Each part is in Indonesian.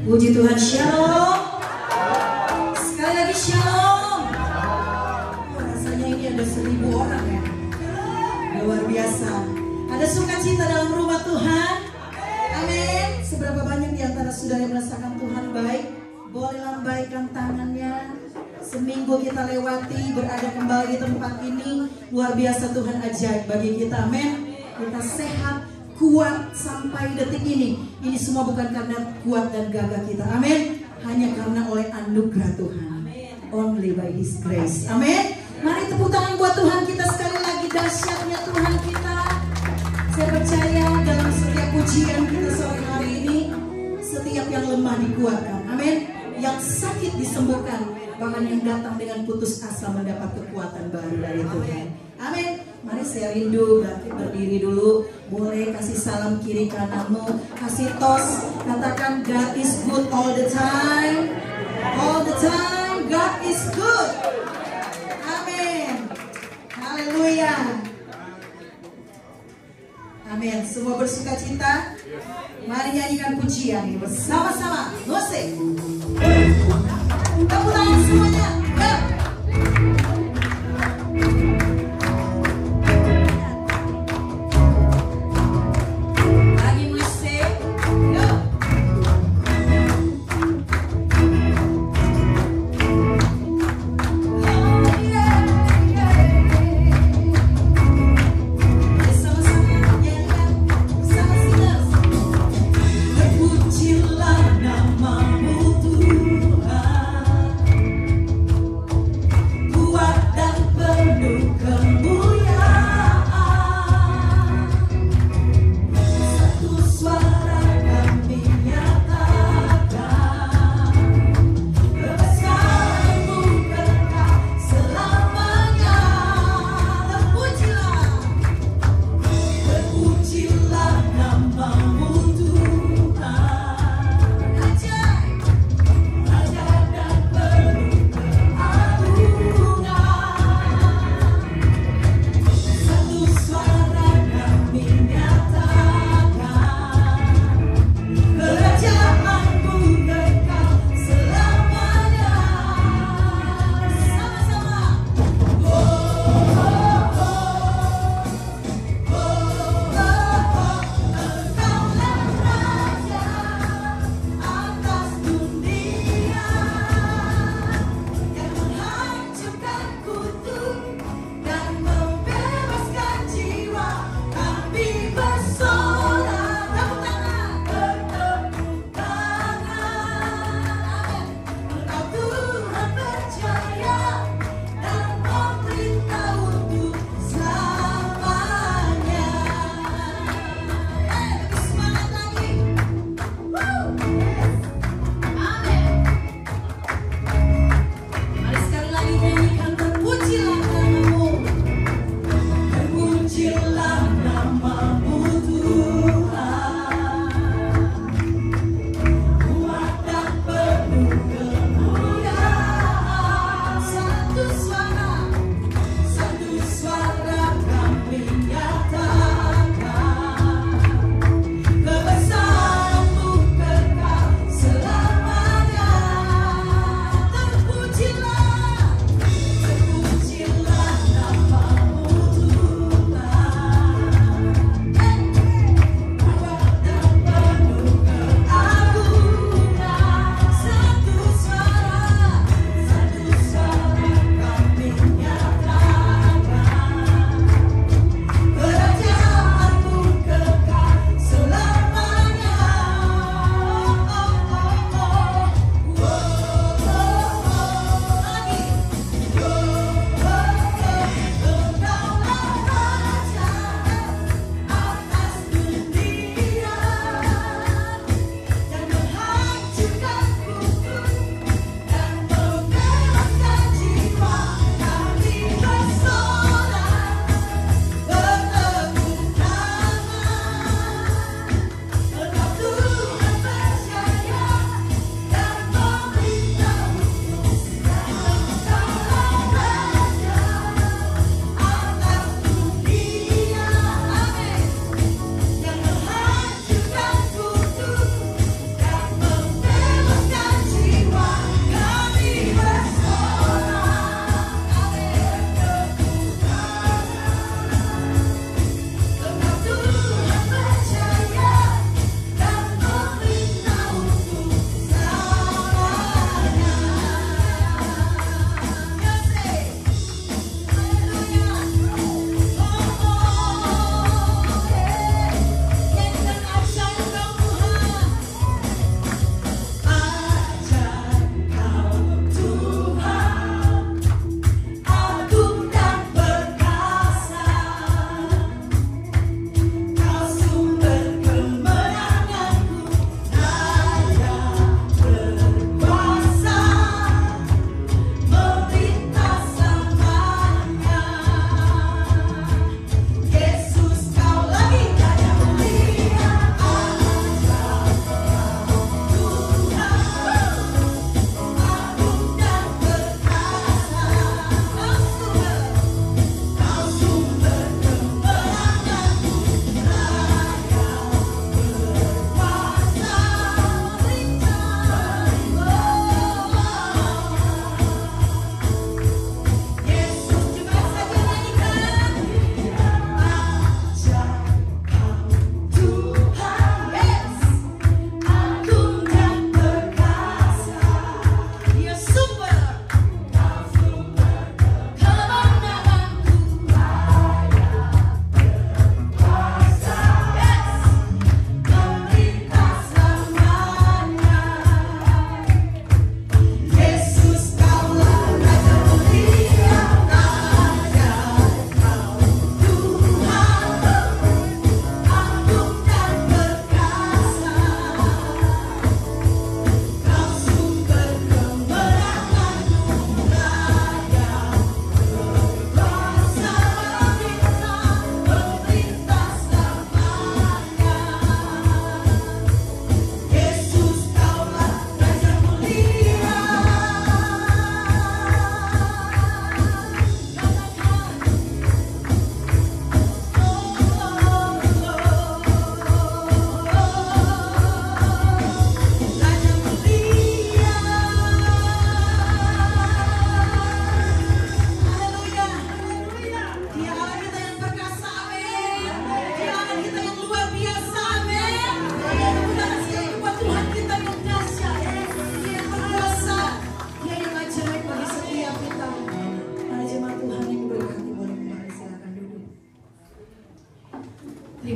Puji Tuhan, shalom. Sekali lagi shalom. Rasanya ini ada 1000 orang ya. Luar biasa. Ada sukacita dalam rumah Tuhan. Amin. Seberapa banyak di antara saudara yang merasakan Tuhan baik? Boleh lambaikan tangannya. Seminggu kita lewati berada kembali di tempat ini. Luar biasa, Tuhan ajaib bagi kita. Amin. Kita sehat, kuat sampai detik ini. Ini semua bukan karena kuat dan gagah kita. Amin. Hanya karena oleh anugerah Tuhan. Only by His grace. Amin. Mari tepuk tangan buat Tuhan kita sekali lagi. Dahsyatnya Tuhan kita. Saya percaya dalam setiap pujian kita sore hari ini, setiap yang lemah dikuatkan. Amin. Yang sakit disembuhkan. Bahkan yang datang dengan putus asa mendapat kekuatan baru dari Tuhan. Amin. Mari saya rindu, berdiri dulu. Boleh kasih salam kiri kananmu, kasih tos, katakan God is good all the time. All the time God is good. Amin. Haleluya. Amin. Semua bersuka cita. Mari nyanyikan pujian ini bersama-sama. Musik. Tepuk tangan semuanya. Go. Terpujilah namamu Tuhan.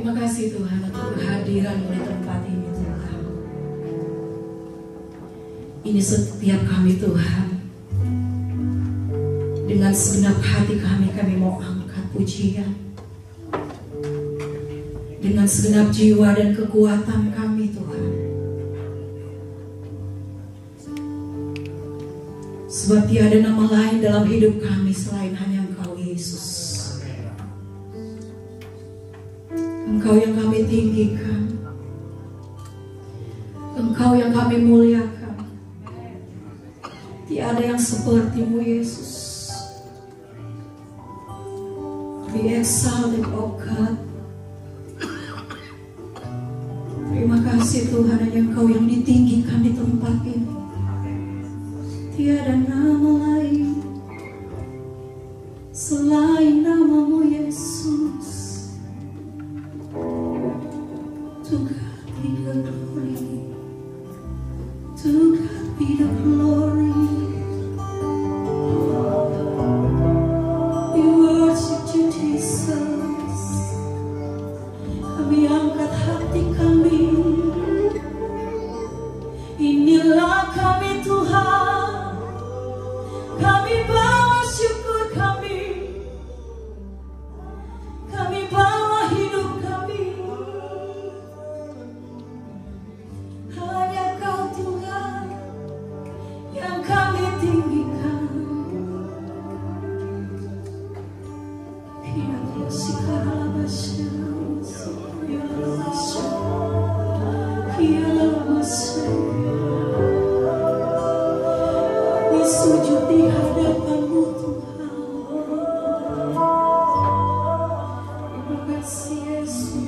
Terima kasih Tuhan untuk kehadiran-Mu di tempat ini Tuhan. Ini setiap kami Tuhan, dengan segenap hati kami mau angkat pujian. Dengan segenap jiwa dan kekuatan kami Tuhan. Sebab tiada nama lain dalam hidup kami selain hanya Engkau Yesus. Engkau yang kami tinggikan, Engkau yang kami muliakan. Tiada yang seperti-Mu Yesus. Be exalted, oh God. Terima kasih Tuhan, hanya Engkau yang ditinggikan di tempat ini. Tiada nama lain selain nama-Mu Yesus. To God be the glory. To God be the glory. We worship You Jesus. Kami angkat hati kami. Inilah kami Tuhan. Kami bawa syukur kami. Kami bawa hidup kami. Hanya Kau Tuhan yang kami tinggikan. Kami sujud di hadapan-Mu Tuhan. Terima kasih Yesus.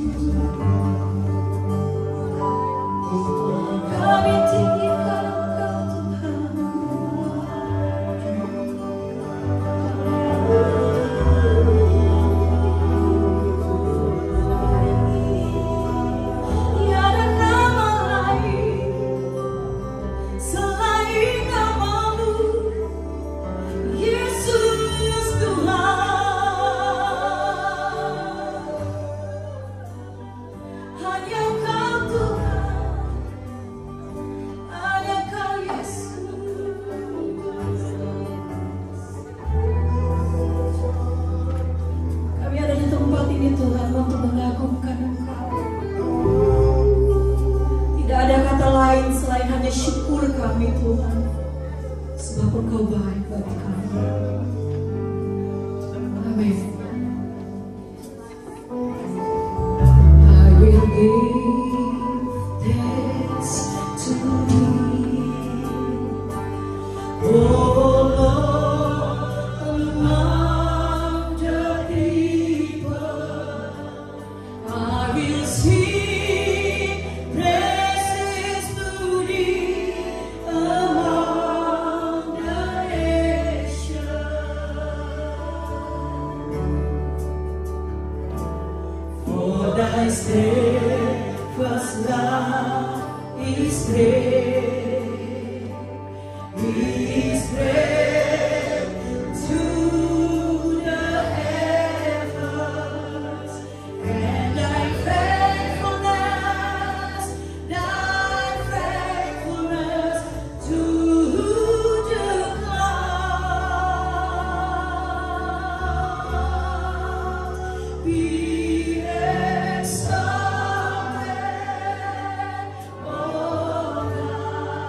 Kami tinggikan Engkau Tuhan. Tiada nama lain selain nama-Mu, Yesus Tuhan. Hanya Engkau Tuhan, hanya Kau Yesus. Kami ada di tempat ini Tuhan untuk mengagungkan Engkau. Tidak ada kata lain selain hanya syukur kami Tuhan. Sebab Engkau baik bagi kami. Amin. I will give thanks to Thee, oh Lord, among the people. I will sing praises to Thee among the nations. For Thy steadfast love is great, is great to the heavens, and Thy faithfulness to the clouds. Be exalted, oh God.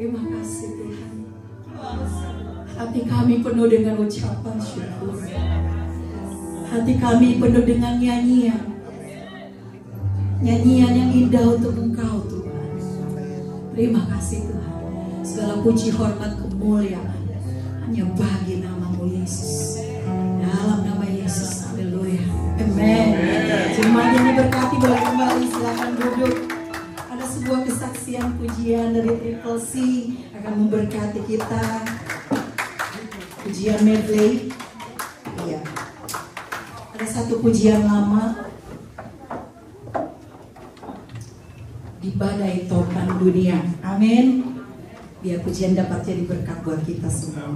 Terima kasih Tuhan. Hati kami penuh dengan ucapan syukur. Hati kami penuh dengan nyanyian. Nyanyian yang indah untuk Engkau Tuhan. Terima kasih Tuhan. Segala puji, hormat, kemuliaan hanya bagi nama-Mu Yesus. Dalam nama Yesus, haleluya. Amen. Jemaat yang diberkati boleh kembali, silakan duduk. Ada sebuah kesaksian pujian dari Triple C akan memberkati kita. Pujian medley. Iya. Ada satu pujian lama. Di badai topan dunia. Amin. Biar pujian dapat jadi berkat buat kita semua.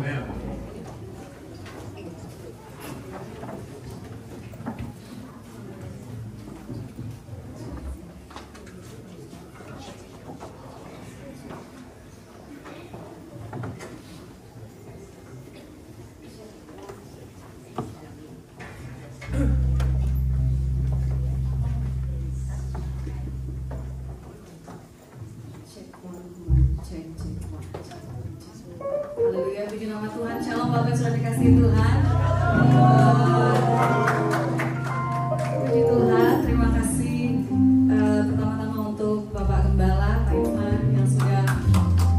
Haleluya, puji nama Tuhan. Shalom Bapak yang sudah dikasihi Tuhan. Puji Tuhan, terima kasih pertama-tama untuk Bapak Gembala, Pak Iman yang sudah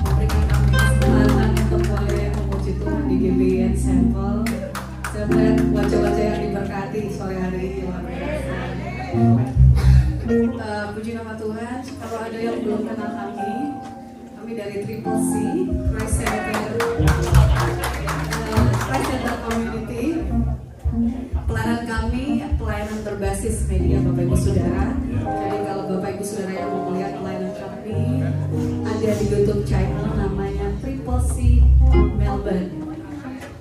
memberikan kami kesempatan untuk boleh memuji Tuhan di GBN Sampel. Saya melihat wajah-wajah yang diberkati sore hari ini luar biasa. Puji nama Tuhan. Kalau ada yang belum kenal kami dari Triple C, Christ Center Community. Pelayanan kami pelayanan berbasis media Bapak Ibu Saudara. Jadi kalau Bapak Ibu Saudara yang mau melihat pelayanan kami, ada di YouTube channel namanya Triple C Melbourne.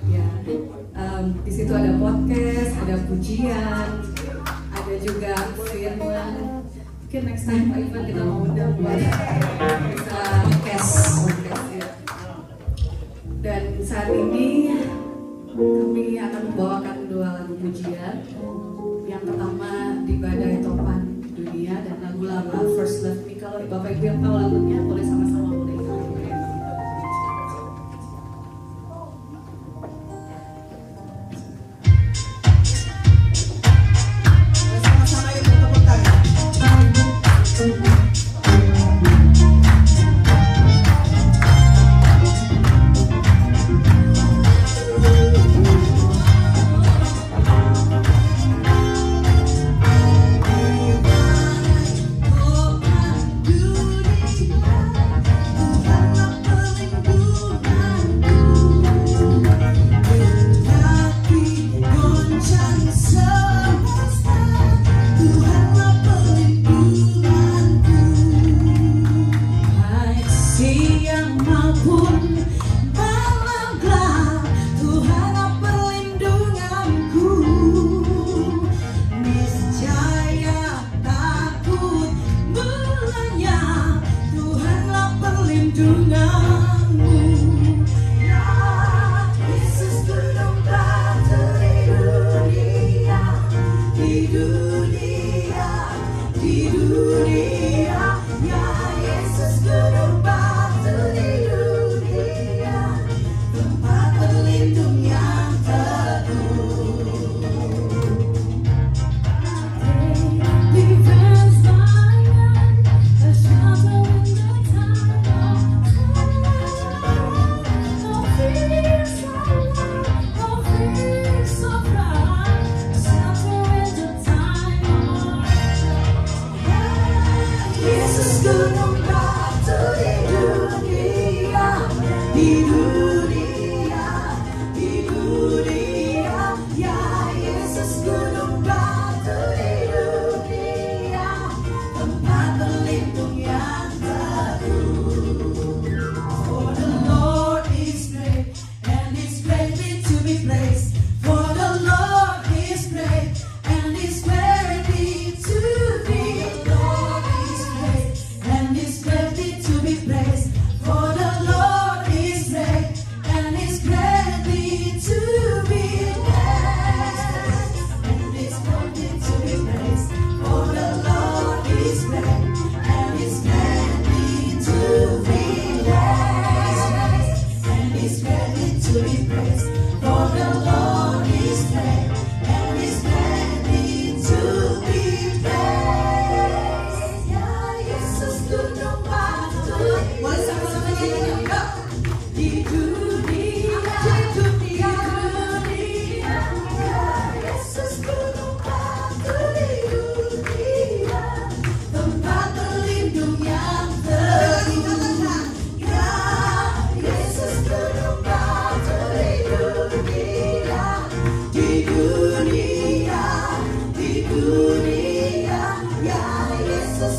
Ya, di situ ada podcast, ada pujian, ada juga firman. Mungkin next time Pak Ivan kita mau undang buat bisa podcast ya. Dan saat ini kami akan membawakan 2 lagu pujian. Yang pertama di badai topan dunia dan lagu lama First Love Me. Kalau Bapak Ibu yang tahu lagunya boleh sama-sama mulai.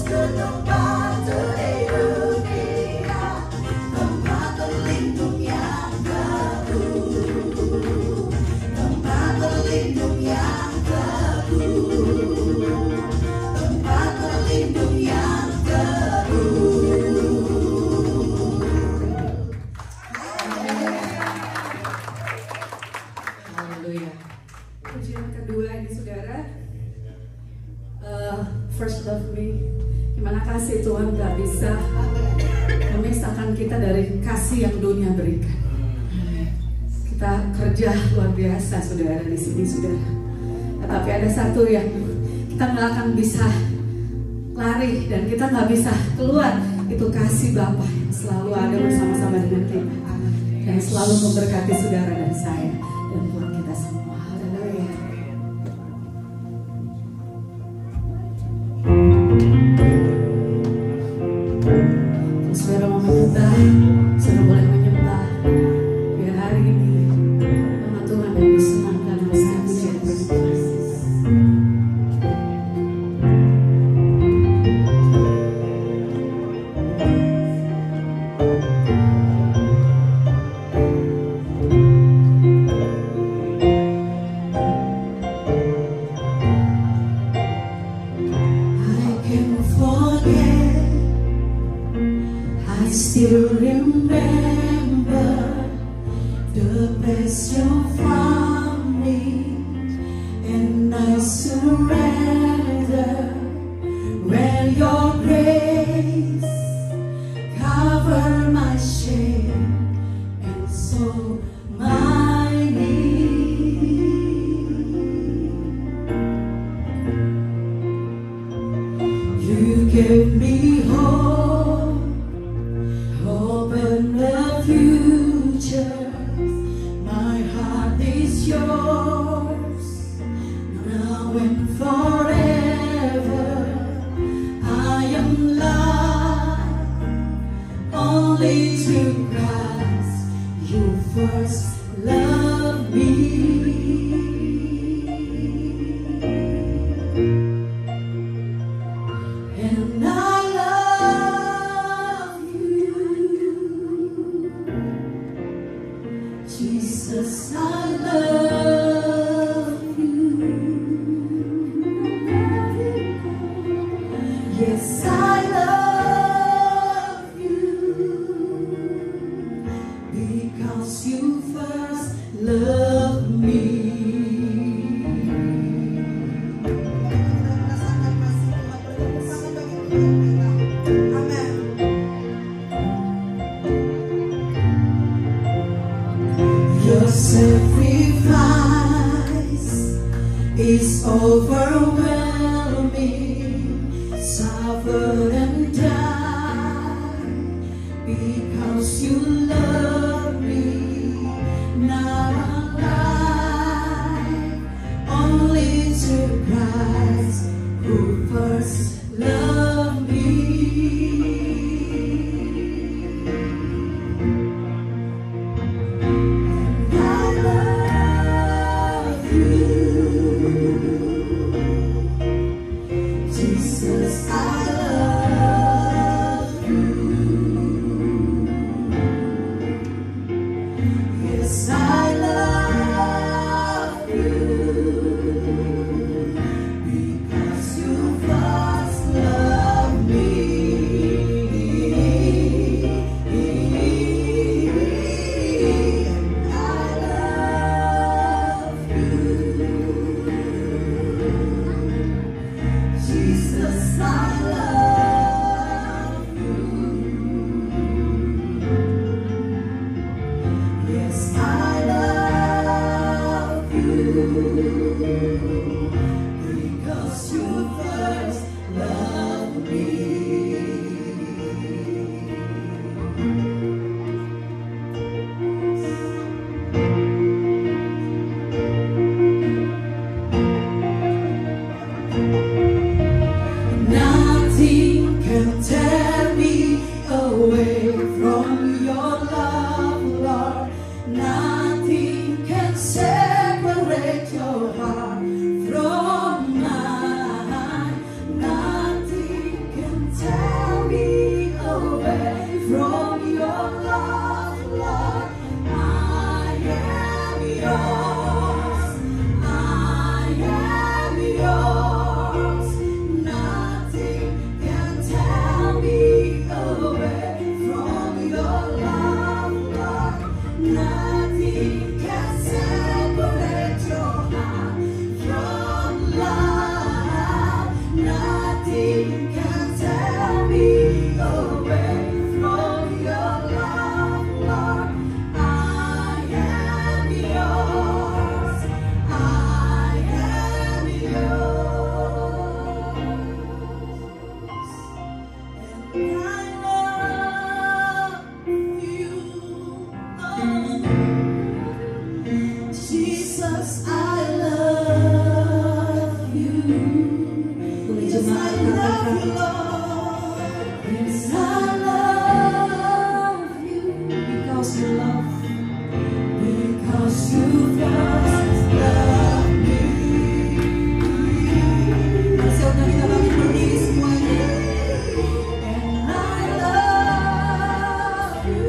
gunung batu di dunia, tempat berlindung yang teguh, tempat berlindung yang teguh, tempat berlindung yang teguh. Haleluya. Pujian kedua ini saudara, First Love Me. Gimana kasih Tuhan gak bisa memisahkan kita dari kasih yang dunia berikan. Kita kerja luar biasa saudara di sini saudara. Tapi ada satu yang kita nggak akan bisa lari dan kita nggak bisa keluar, itu kasih Bapa yang selalu ada bersama-sama dengan kita dan selalu memberkati saudara dan saya dan Tuhan kita semua. Haleluya. Saudara mau menyembah, saudara boleh menyembah. Biar hari ini nama Tuhan yang disenangkan oleh setiap pujian berikutnya. Still remember the best you from me, and I surrender when your grace cover my shame and so my need. You gave me hope, hope and the future. My heart is yours now and forever. I am loved only to Christ. You first loved me. And I love you, Jesus, I love you. Yes, I love you, because you first loved me. Your sacrifice is overwhelming, suffered and died because you love me. Now I'm alive only to Christ who first loved me. Jesus, I love you. Yes, I love you, because you first loved me. And I love you. Jesus, I love you. Yes, I love you, because you first loved me. Nothing can tear me away from your love, Lord. Nothing can separate your heart from mine. Nothing can away from your love, Lord. I am yours. I am yours. Nothing can tear me away from your love, Lord. Nothing can separate your heart from love. Nothing can tear me away from your love, Lord. I am yours. I am yours. And I love you, Jesus, I love you. Yes, I love you, Lord. Yes, I love you. Because you love, because you first love me. Masih udah kita bagi berdiri semuanya. And I love you,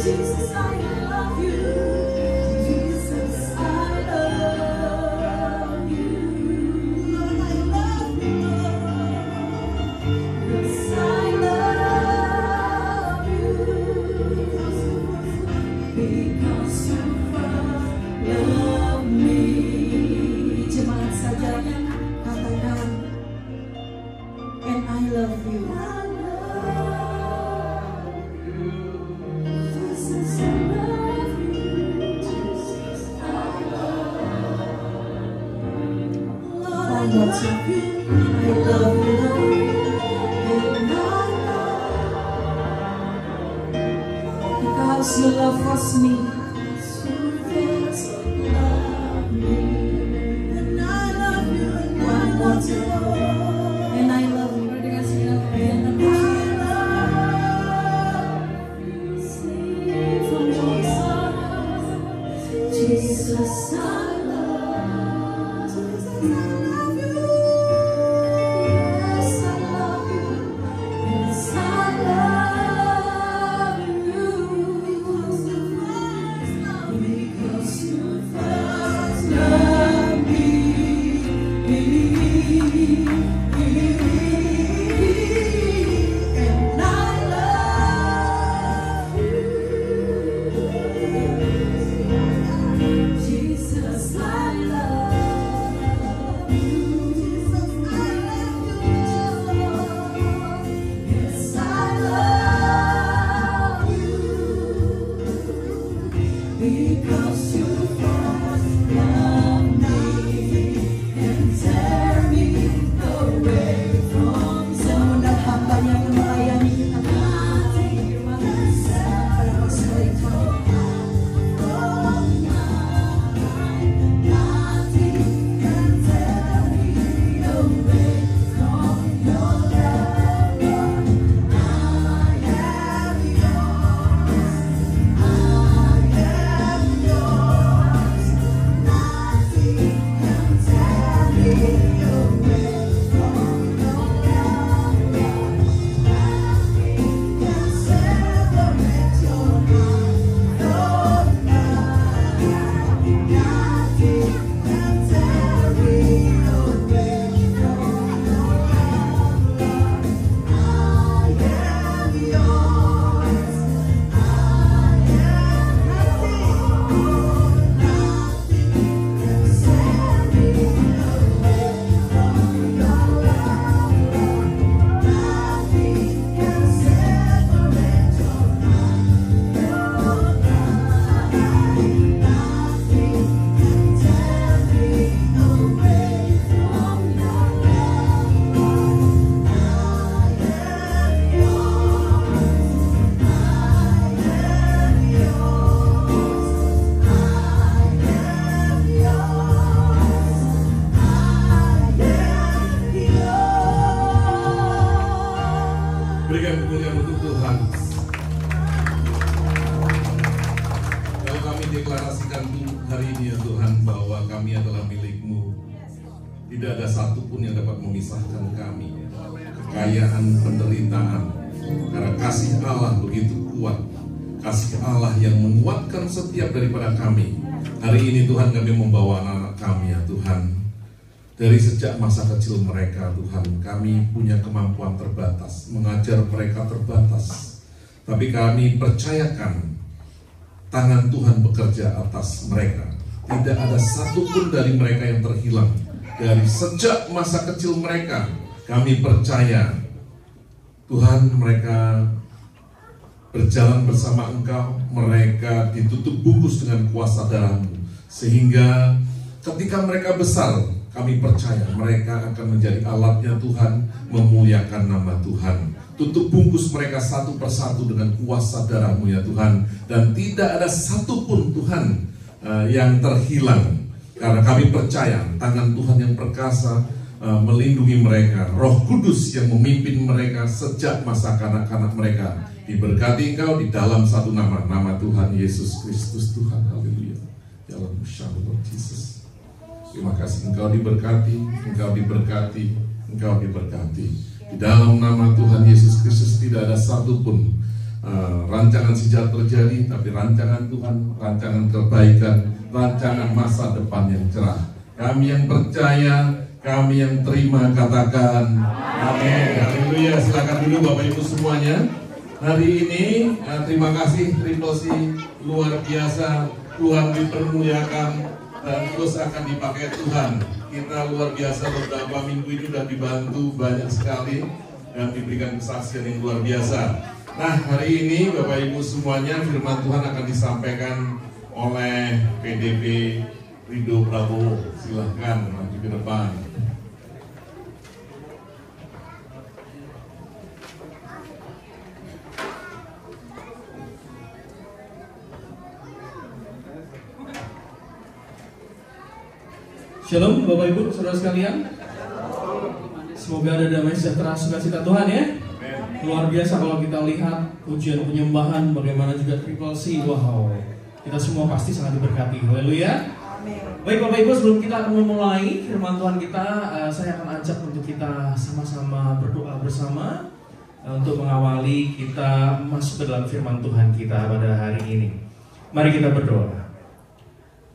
Jesus, I love you. Jesus, I love you. Lord, I love you, Lord. Yes, I love you. Because you first love me. Jemaat saja katakan, and I love you. Jesus, I love you. Jesus, I Lord, I love you. I love you, Lord. And I love because your love was me. You first love me. And I love you. And one more time. And I love you. Dengan segala kebenaran. I love you. Sing for Jesus. Jesus, I love. Jesus, I love you. Yes, I love you. Yes, I love you. Because you first love me. And I love you. Jesus, I love you. Jesus, I love you. Yes, I love you. Because you first loved me and tear me away from semendak hambanya yang melayani kita. Terima kasih pada masalah itu. Berikan kemuliaan untuk Tuhan. Kalau kami deklarasikan hari ini ya Tuhan, bahwa kami adalah milik-Mu. Tidak ada satupun yang dapat memisahkan kami. Kekayaan, penderitaan, Karena kasih Allah begitu kuat, kasih Allah yang menguatkan setiap daripada kami. Hari ini Tuhan, kami membawa anak-anak kami ya Tuhan. Dari sejak masa kecil mereka Tuhan, kami punya kemampuan terbatas, mengajar mereka terbatas. Tapi kami percayakan tangan Tuhan bekerja atas mereka. Tidak ada satupun dari mereka yang terhilang. Dari sejak masa kecil mereka, kami percaya Tuhan, mereka berjalan bersama Engkau, mereka ditutup bungkus dengan kuasa darah-Mu. Sehingga ketika mereka besar, kami percaya mereka akan menjadi alatnya Tuhan, memuliakan nama Tuhan. Tutup bungkus mereka satu persatu dengan kuasa darah-Mu ya Tuhan. Dan tidak ada satupun Tuhan yang terhilang. Karena kami percaya tangan Tuhan yang perkasa melindungi mereka. Roh Kudus yang memimpin mereka sejak masa kanak-kanak mereka. Diberkati Engkau di dalam satu nama, nama Tuhan Yesus Kristus Tuhan. Haleluya. Dalam Shalom Yesus. Terima kasih, Engkau diberkati, Engkau diberkati, Engkau diberkati. Di dalam nama Tuhan Yesus Kristus tidak ada satupun rancangan sejahat terjadi, tapi rancangan Tuhan, rancangan kebaikan, rancangan masa depan yang cerah. Kami yang percaya, kami yang terima, katakan amin. Haleluya. Silakan dulu Bapak Ibu semuanya. Hari ini terima kasih Triple C, luar biasa. Tuhan dipermuliakan dan terus akan dipakai Tuhan. Kita luar biasa, beberapa minggu ini sudah dibantu banyak sekali dan diberikan kesaksian yang luar biasa. Nah, hari ini Bapak Ibu semuanya, firman Tuhan akan disampaikan oleh PDP Rido Prabowo. Silahkan maju ke depan. Shalom Bapak Ibu, saudara sekalian. Semoga ada damai sejahtera sukacita Tuhan ya. Luar biasa kalau kita lihat pujian penyembahan, bagaimana juga Triple C. Wow, kita semua pasti sangat diberkati. Haleluya. Baik Bapak Ibu, sebelum kita akan memulai firman Tuhan kita, saya akan ajak untuk kita sama-sama berdoa bersama untuk mengawali kita masuk ke dalam firman Tuhan kita pada hari ini. Mari kita berdoa.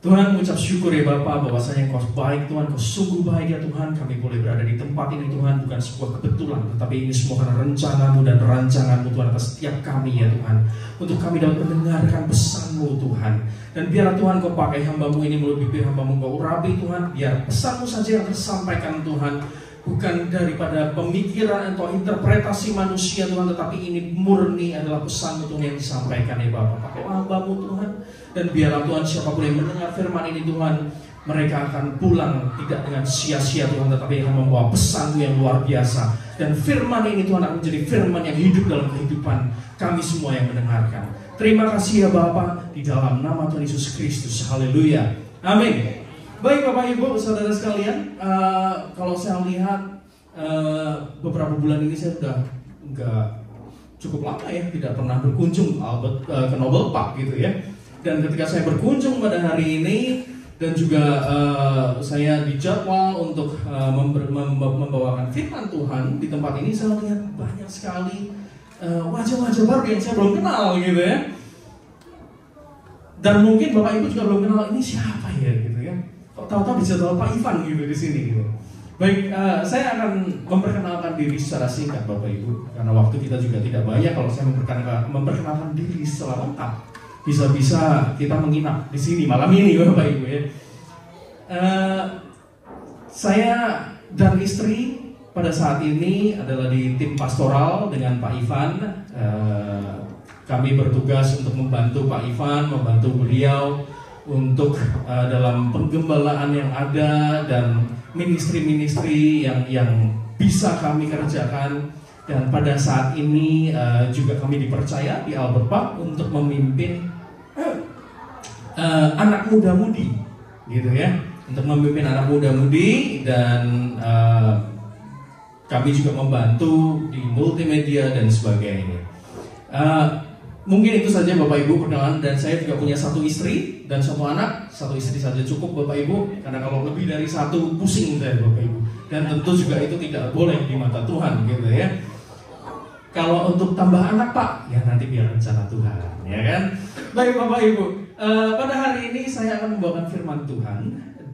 Tuhan, mengucap syukur ya Bapa, bahwasanya Engkau baik Tuhan, Engkau sungguh baik ya Tuhan. Kami boleh berada di tempat ini Tuhan, bukan sebuah kebetulan, tetapi ini semua karena rencana-Mu dan rancangan-Mu Tuhan atas setiap kami ya Tuhan. Untuk kami dapat mendengarkan pesan-Mu Tuhan. Dan biarlah Tuhan Kau pakai hamba-Mu ini melalui bibir hamba-Mu, Kau urapi Tuhan. Biar pesan-Mu saja yang tersampaikan Tuhan, bukan daripada pemikiran atau interpretasi manusia Tuhan, tetapi ini murni adalah pesan-Mu Tuhan yang disampaikan ya Bapa. Pakai hamba-Mu Tuhan. Dan biarlah Tuhan, siapapun yang mendengar firman ini Tuhan, mereka akan pulang tidak dengan sia-sia Tuhan, tetapi akan membawa pesan yang luar biasa. Dan firman ini Tuhan akan menjadi firman yang hidup dalam kehidupan kami semua yang mendengarkan. Terima kasih ya Bapa, di dalam nama Tuhan Yesus Kristus. Haleluya. Amin. Baik Bapak Ibu, saudara sekalian, kalau saya lihat beberapa bulan ini saya sudah nggak cukup lama ya, tidak pernah berkunjung ke Noble Park gitu ya. Dan ketika saya berkunjung pada hari ini dan juga saya dijadwal untuk membawakan firman Tuhan di tempat ini, saya melihat banyak sekali wajah-wajah baru yang saya belum kenal gitu ya. Dan mungkin Bapak Ibu juga belum kenal ini siapa ya gitu ya. Kok tahu-tahu dijadwal Pak Ivan gitu di sini gitu. Baik, saya akan memperkenalkan diri secara singkat Bapak Ibu, karena waktu kita juga tidak banyak. Kalau saya memperkenalkan diri secara lengkap, bisa-bisa kita menginap di sini malam ini Bapak Ibu ya. Saya dan istri pada saat ini adalah di tim pastoral dengan Pak Ivan. Kami bertugas untuk membantu Pak Ivan, membantu beliau untuk dalam penggembalaan yang ada dan ministry-ministry yang bisa kami kerjakan. Dan pada saat ini juga kami dipercaya di Albert Park untuk memimpin anak muda-mudi, gitu ya, untuk memimpin anak muda-mudi. Dan kami juga membantu di multimedia dan sebagainya. Mungkin itu saja Bapak Ibu perkenalan. Dan saya juga punya satu istri dan satu anak. Satu istri saja cukup Bapak Ibu, karena kalau lebih dari satu pusing saya Bapak Ibu. Dan tentu juga itu tidak boleh di mata Tuhan gitu ya. Kalau untuk tambah anak Pak, ya nanti biar rencana Tuhan, ya kan? Baik Bapak Ibu, pada hari ini saya akan membawakan firman Tuhan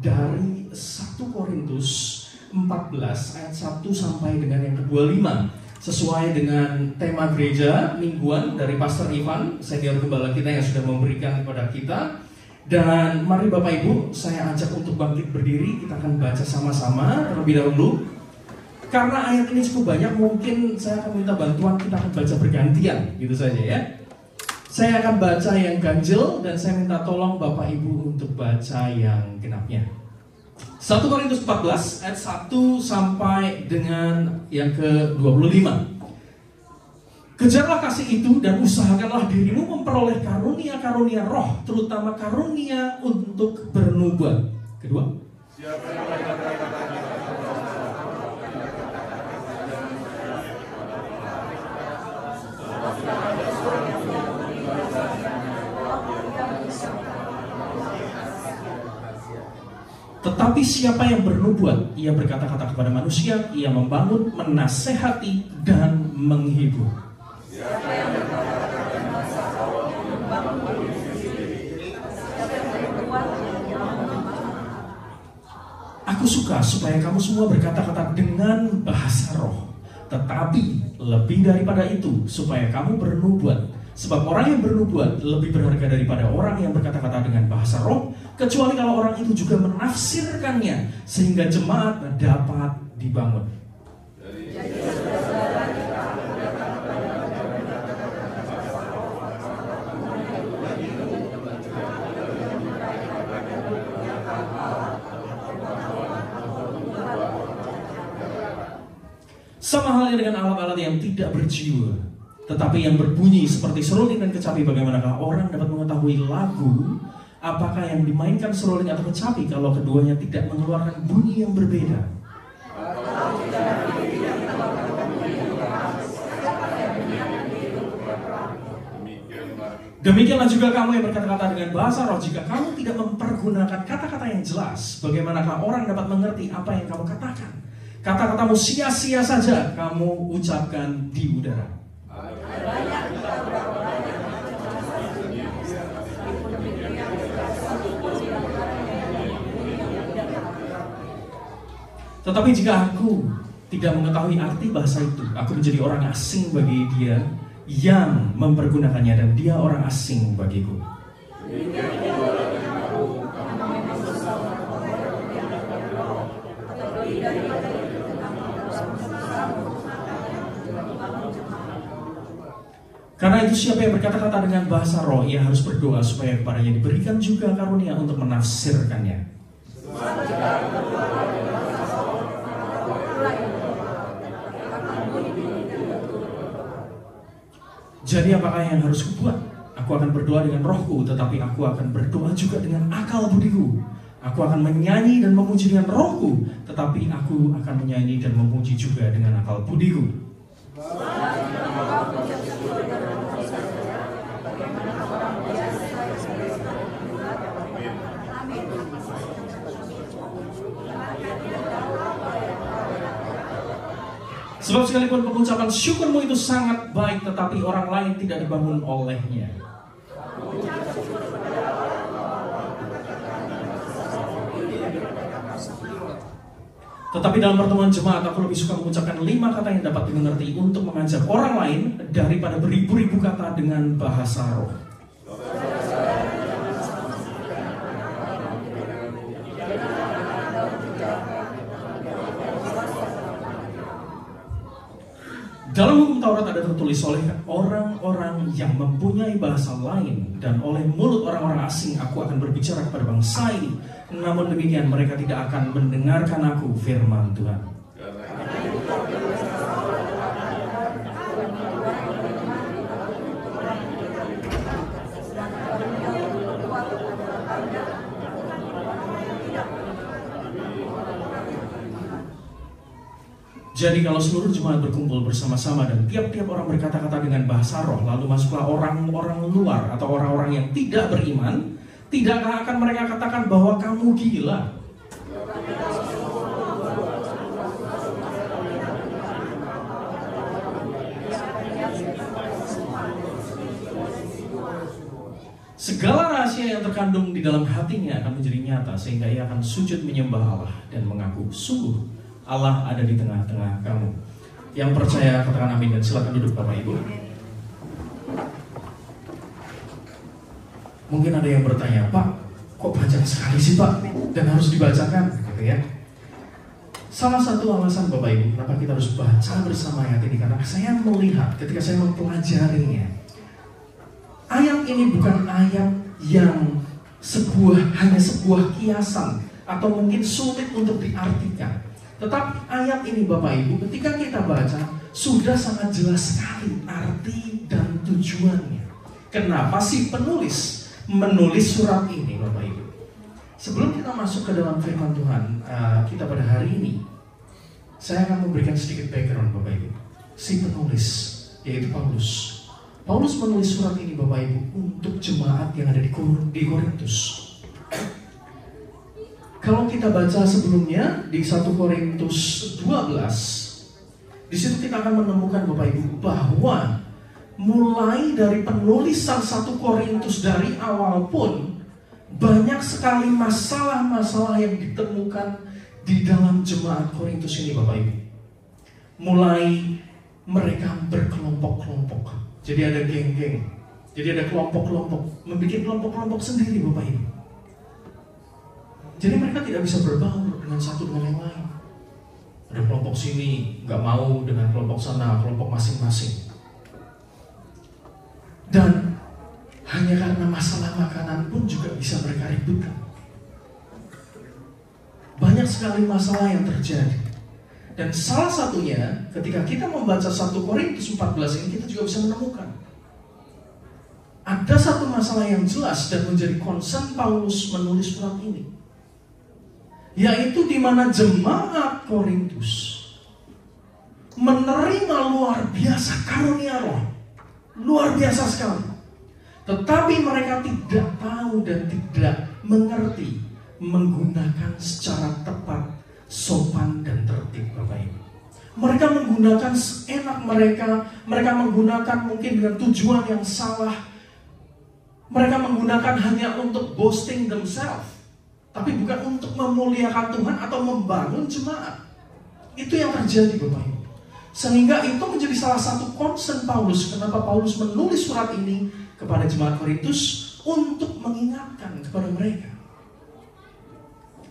dari 1 Korintus 14 ayat 1 sampai dengan yang ke-25, sesuai dengan tema gereja mingguan dari Pastor Ivan, senior gembala kita yang sudah memberikan kepada kita. Dan mari Bapak Ibu, saya ajak untuk bangkit berdiri, kita akan baca sama-sama terlebih dahulu. Karena ayat ini cukup banyak, mungkin saya akan minta bantuan, kita akan baca bergantian, gitu saja ya. Saya akan baca yang ganjil dan saya minta tolong Bapak Ibu untuk baca yang genapnya. 1 Korintus 14 ayat 1 sampai dengan yang ke-25. Kejarlah kasih itu dan usahakanlah dirimu memperoleh karunia-karunia roh, terutama karunia untuk bernubuat. Kedua, tetapi siapa yang bernubuat, ia berkata-kata kepada manusia, ia membangun, menasehati, dan menghibur. Aku suka supaya kamu semua berkata-kata dengan bahasa roh, tetapi lebih daripada itu, supaya kamu bernubuat. Sebab orang yang bernubuat lebih berharga daripada orang yang berkata-kata dengan bahasa roh, kecuali kalau orang itu juga menafsirkannya, sehingga jemaat dapat dibangun. Sama halnya dengan alat-alat yang tidak berjiwa, tetapi yang berbunyi seperti seruling dan kecapi. Bagaimanakah orang dapat mengetahui lagu? Apakah yang dimainkan seruling atau kecapi kalau keduanya tidak mengeluarkan bunyi yang berbeda? Demikianlah juga kamu yang berkata-kata dengan bahasa roh, jika kamu tidak mempergunakan kata-kata yang jelas, bagaimanakah orang dapat mengerti apa yang kamu katakan? Kata-katamu sia-sia saja kamu ucapkan di udara. Tetapi jika aku tidak mengetahui arti bahasa itu, aku menjadi orang asing bagi dia yang mempergunakannya, dan dia orang asing bagiku. Karena itu siapa yang berkata-kata dengan bahasa roh, ia harus berdoa supaya kepadanya diberikan juga karunia untuk menafsirkannya. Jadi apakah yang harus kubuat? Aku akan berdoa dengan rohku, tetapi aku akan berdoa juga dengan akal budiku. Aku akan menyanyi dan memuji dengan rohku, tetapi aku akan menyanyi dan memuji juga dengan akal budiku. Sebab sekalipun pengucapan syukurmu itu sangat baik, tetapi orang lain tidak dibangun olehnya. Tetapi dalam pertemuan jemaat, aku lebih suka mengucapkan 5 kata yang dapat dimengerti untuk mengajak orang lain daripada beribu-ribu kata dengan bahasa roh. Dalam hukum Taurat ada tertulis, oleh orang-orang yang mempunyai bahasa lain dan oleh mulut orang-orang asing aku akan berbicara kepada bangsa ini. Namun demikian mereka tidak akan mendengarkan aku, firman Tuhan. Jadi kalau seluruh jemaat berkumpul bersama-sama dan tiap-tiap orang berkata-kata dengan bahasa roh, lalu masuklah orang-orang luar atau orang-orang yang tidak beriman, tidakkah akan mereka katakan bahwa kamu gila? Segala rahasia yang terkandung di dalam hatinya akan menjadi nyata, sehingga ia akan sujud menyembah Allah dan mengaku, sungguh Allah ada di tengah-tengah kamu. Yang percaya katakan amin dan silakan duduk Bapak Ibu. Mungkin ada yang bertanya, Pak, kok panjang sekali sih Pak dan harus dibacakan gitu ya. Salah satu alasan Bapak Ibu kenapa kita harus baca bersama ayat ini, karena saya melihat ketika saya mempelajarinya, ayat ini bukan ayat yang hanya sebuah kiasan atau mungkin sulit untuk diartikan. Tetapi ayat ini Bapak Ibu ketika kita baca sudah sangat jelas sekali arti dan tujuannya. Kenapa sih penulis menulis surat ini Bapak Ibu? Sebelum kita masuk ke dalam firman Tuhan kita pada hari ini, saya akan memberikan sedikit background Bapak Ibu. Si penulis yaitu Paulus. Paulus menulis surat ini Bapak Ibu untuk jemaat yang ada di Korintus. Kalau kita baca sebelumnya di 1 Korintus 12, di situ kita akan menemukan Bapak Ibu bahwa mulai dari penulisan 1 Korintus dari awal pun banyak sekali masalah-masalah yang ditemukan di dalam jemaat Korintus ini Bapak Ibu. Mulai mereka berkelompok-kelompok. Jadi ada geng-geng. Jadi ada kelompok-kelompok, membuat kelompok-kelompok sendiri Bapak Ibu. Jadi mereka tidak bisa berbaur dengan satu dengan yang lain. Ada kelompok sini nggak mau dengan kelompok sana, kelompok masing-masing. Dan hanya karena masalah makanan pun juga bisa mereka ributkan. Banyak sekali masalah yang terjadi. Dan salah satunya ketika kita membaca 1 Korintus 14 ini, kita juga bisa menemukan ada satu masalah yang jelas dan menjadi concern Paulus menulis surat ini, yaitu di mana jemaat Korintus menerima luar biasa karunia Roh, luar biasa sekali. Tetapi mereka tidak tahu dan tidak mengerti menggunakan secara tepat, sopan dan tertib Bapak Ibu. Mereka menggunakan seenak mereka menggunakan mungkin dengan tujuan yang salah. Mereka menggunakan hanya untuk boasting themselves, tapi bukan untuk memuliakan Tuhan atau membangun jemaat. Itu yang terjadi Bapak Ibu. Sehingga itu menjadi salah satu concern Paulus. Kenapa Paulus menulis surat ini kepada jemaat Korintus, untuk mengingatkan kepada mereka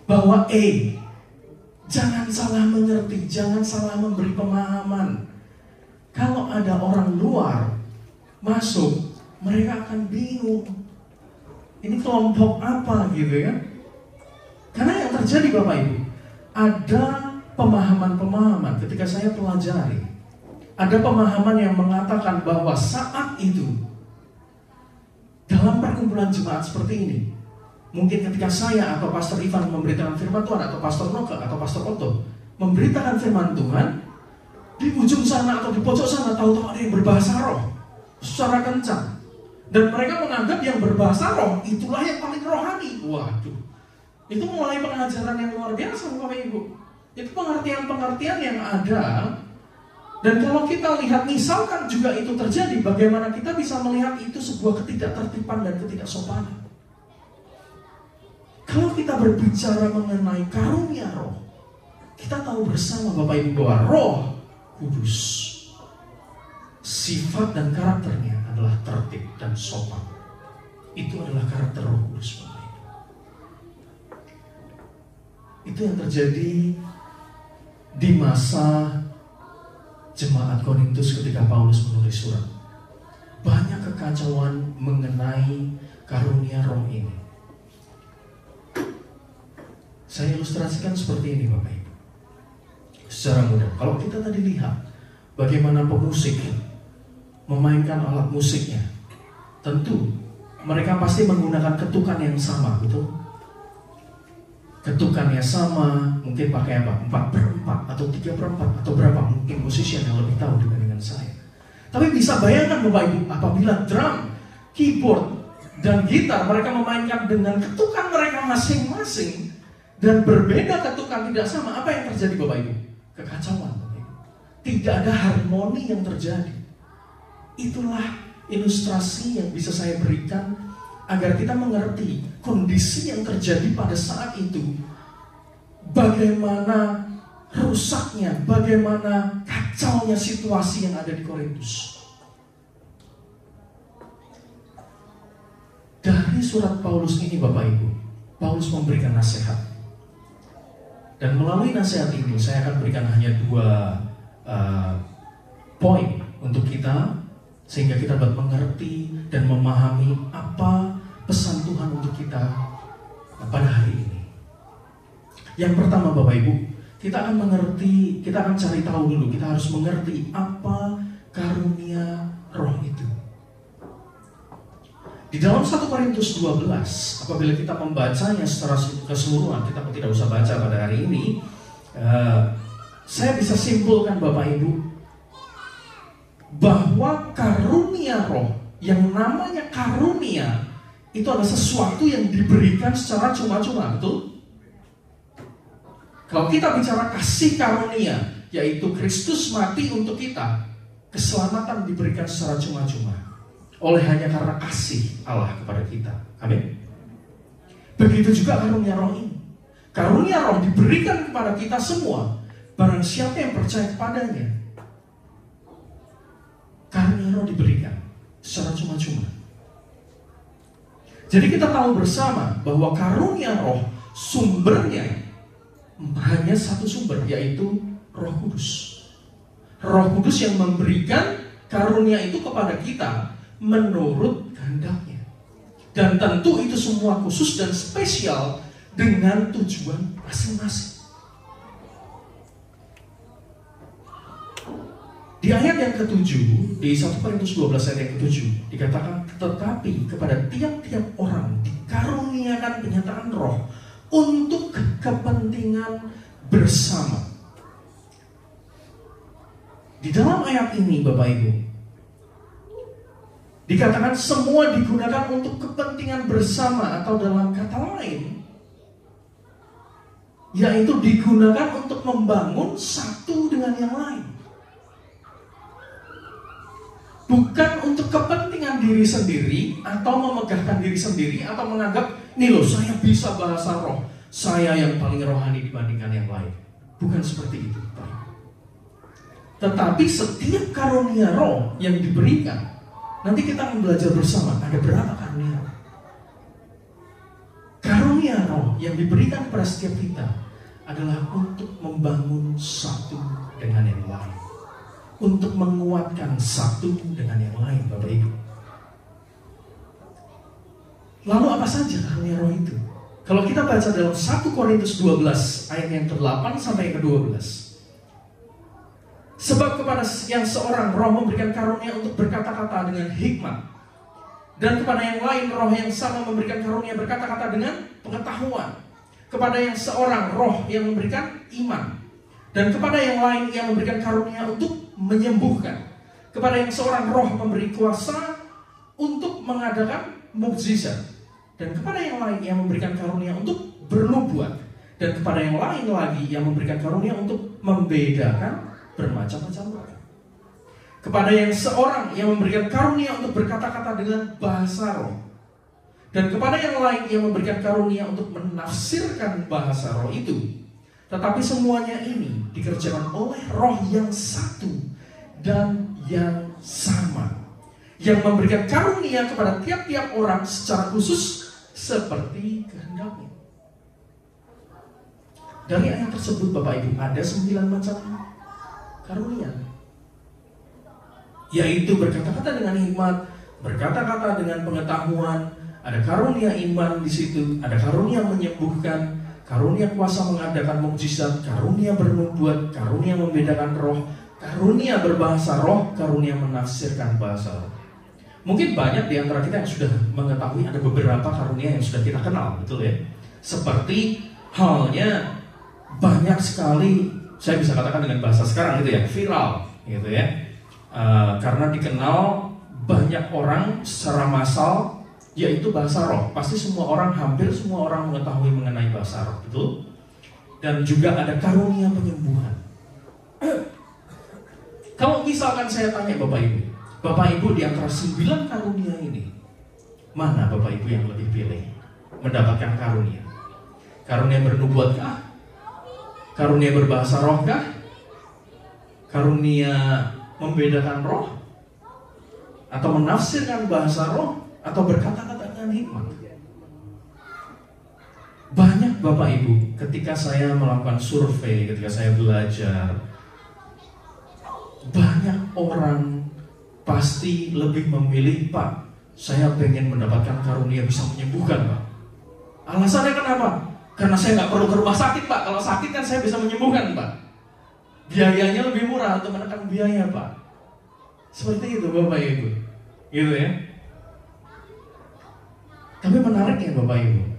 bahwa jangan salah mengerti, jangan salah memberi pemahaman. Kalau ada orang luar masuk, mereka akan bingung. Ini kelompok apa gitu ya? Karena yang terjadi Bapak Ibu, ada pemahaman-pemahaman ketika saya pelajari. Ada pemahaman yang mengatakan bahwa saat itu dalam perkumpulan jemaat seperti ini, mungkin ketika saya atau Pastor Ivan memberitakan firman Tuhan, atau Pastor Noka atau Pastor Otto memberitakan firman Tuhan, di ujung sana atau di pojok sana tahu-tahu ada yang berbahasa roh secara kencang. Dan mereka menganggap yang berbahasa roh itulah yang paling rohani. Waduh, itu mulai pengajaran yang luar biasa Bapak Ibu. Itu pengertian-pengertian yang ada. Dan kalau kita lihat, misalkan juga itu terjadi, bagaimana kita bisa melihat itu sebuah ketidaktertiban dan ketidaksopanan. Kalau kita berbicara mengenai karunia roh, kita tahu bersama Bapak Ibu bahwa Roh Kudus, sifat dan karakternya adalah tertib dan sopan. Itu adalah karakter Roh Kudus Bapak Ibu. Itu yang terjadi di masa jemaat Korintus ketika Paulus menulis surat. Banyak kekacauan mengenai karunia roh ini. Saya ilustrasikan seperti ini Bapak Ibu, secara mudah. Kalau kita tadi lihat bagaimana pemusik memainkan alat musiknya, tentu mereka pasti menggunakan ketukan yang sama, betul? Ketukannya sama, mungkin pakai apa? 4/4 atau 3/4 atau berapa? Mungkin musisi yang lebih tahu dibandingkan saya. Tapi bisa bayangkan Bapak Ibu, apabila drum, keyboard, dan gitar mereka memainkan dengan ketukan mereka masing-masing dan berbeda ketukan tidak sama, apa yang terjadi Bapak Ibu? Kekacauan Bapak Ibu. Tidak ada harmoni yang terjadi. Itulah ilustrasi yang bisa saya berikan agar kita mengerti kondisi yang terjadi pada saat itu, bagaimana rusaknya, bagaimana kacaunya situasi yang ada di Korintus. Dari surat Paulus ini Bapak Ibu, Paulus memberikan nasihat. Dan melalui nasihat ini saya akan berikan hanya 2 poin untuk kita, sehingga kita dapat mengerti dan memahami apa pesan Tuhan untuk kita pada hari ini. Yang pertama Bapak Ibu, kita akan mengerti, kita akan cari tahu dulu, kita harus mengerti apa karunia roh itu. Di dalam 1 Korintus 12, apabila kita membacanya secara keseluruhan, kita tidak usah baca pada hari ini, saya bisa simpulkan Bapak Ibu, bahwa karunia roh, yang namanya karunia, itu adalah sesuatu yang diberikan secara cuma-cuma, betul? Kalau kita bicara kasih karunia, yaitu Kristus mati untuk kita, keselamatan diberikan secara cuma-cuma oleh hanya karena kasih Allah kepada kita. Amin. Begitu juga karunia roh ini. Karunia roh diberikan kepada kita semua, barang siapa yang percaya kepadanya. Karunia roh diberikan secara cuma-cuma. Jadi kita tahu bersama bahwa karunia roh sumbernya hanya satu sumber, yaitu Roh Kudus. Roh Kudus yang memberikan karunia itu kepada kita menurut kehendaknya. Dan tentu itu semua khusus dan spesial dengan tujuan masing-masing. Di ayat yang ke-7, di 1 Korintus 12 ayat yang ke-7 dikatakan, tetapi kepada tiap-tiap orang dikaruniakan penyataan roh untuk kepentingan bersama. Di dalam ayat ini Bapak Ibu, dikatakan semua digunakan untuk kepentingan bersama, atau dalam kata lain, yaitu digunakan untuk membangun satu dengan yang lain. Bukan untuk kepentingan diri sendiri, atau memegahkan diri sendiri, atau menganggap, nih loh saya bisa bahasa roh, saya yang paling rohani dibandingkan yang lain. Bukan seperti itu. Tetapi setiap karunia roh yang diberikan, nanti kita akan belajar bersama, ada berapa karunia roh. Karunia roh yang diberikan kepada setiap kita adalah untuk membangun satu dengan yang lain, untuk menguatkan satu dengan yang lain, Bapak Ibu. Lalu apa saja karunia roh itu? Kalau kita baca dalam 1 Korintus 12 ayat yang ke-8 sampai yang ke-12. Sebab kepada yang seorang roh memberikan karunia untuk berkata-kata dengan hikmat, dan kepada yang lain roh yang sama memberikan karunia berkata-kata dengan pengetahuan. Kepada yang seorang roh yang memberikan iman, dan kepada yang lain yang memberikan karunia untuk menyembuhkan. Kepada yang seorang roh memberi kuasa untuk mengadakan mukjizat, dan kepada yang lain yang memberikan karunia untuk bernubuat, dan kepada yang lain lagi yang memberikan karunia untuk membedakan bermacam-macam roh. Kepada yang seorang yang memberikan karunia untuk berkata-kata dengan bahasa roh, dan kepada yang lain yang memberikan karunia untuk menafsirkan bahasa roh itu. Tetapi semuanya ini dikerjakan oleh roh yang satu dan yang sama, yang memberikan karunia kepada tiap-tiap orang secara khusus seperti kehendaknya. Dari ayat tersebut Bapak Ibu, ada 9 macam karunia, yaitu berkata-kata dengan hikmat, berkata-kata dengan pengetahuan, ada karunia iman di situ, ada karunia menyembuhkan, karunia kuasa mengadakan mukjizat, karunia bernubuat, karunia membedakan roh, karunia berbahasa roh, karunia menafsirkan bahasa roh. Mungkin banyak di antara kita yang sudah mengetahui ada beberapa karunia yang sudah kita kenal, betul ya? Seperti halnya banyak sekali, saya bisa katakan dengan bahasa sekarang gitu ya, viral gitu ya, karena dikenal banyak orang secara massal, yaitu bahasa roh. Pasti semua orang, hampir semua orang mengetahui mengenai bahasa roh, betul? Dan juga ada karunia penyembuhan. Kalau misalkan saya tanya Bapak Ibu di antara 9 karunia ini, Mana Bapak Ibu yang lebih pilih mendapatkan karunia? Karunia bernubuat kah? Karunia berbahasa roh kah? Karunia membedakan roh? Atau menafsirkan bahasa roh? Atau berkata-kata dengan hikmat? Banyak Bapak Ibu, ketika saya melakukan survei, ketika saya belajar, banyak orang pasti lebih memilih, Pak, saya pengen mendapatkan karunia bisa menyembuhkan, Pak. Alasannya kenapa? Karena saya nggak perlu ke rumah sakit, Pak. Kalau sakit kan saya bisa menyembuhkan, Pak. Biayanya lebih murah untuk menekan biaya, Pak. Seperti itu Bapak Ibu, gitu ya. Tapi menarik ya Bapak Ibu,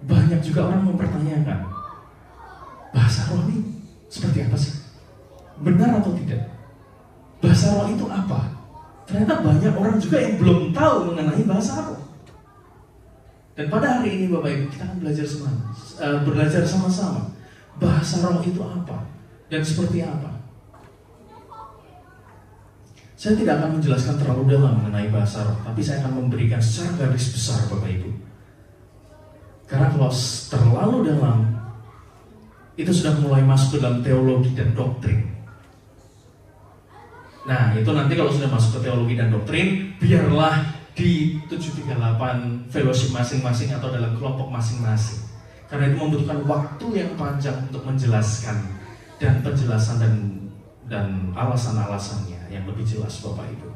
banyak juga orang mempertanyakan, bahasa roh ini seperti apa sih? Benar atau tidak? Bahasa roh itu apa? Ternyata banyak orang juga yang belum tahu mengenai bahasa roh. Dan pada hari ini Bapak Ibu, kita akan belajar sama-sama bahasa roh itu apa dan seperti apa. Saya tidak akan menjelaskan terlalu dalam mengenai bahasa roh, tapi saya akan memberikan secara garis besar Bapak Ibu. Karena kalau terlalu dalam, itu sudah mulai masuk ke dalam teologi dan doktrin. Nah, itu nanti kalau sudah masuk ke teologi dan doktrin, biarlah di 738 fellowship masing-masing atau dalam kelompok masing-masing. Karena itu membutuhkan waktu yang panjang untuk menjelaskan dan penjelasan dan alasan-alasannya yang lebih jelas Bapak Ibu.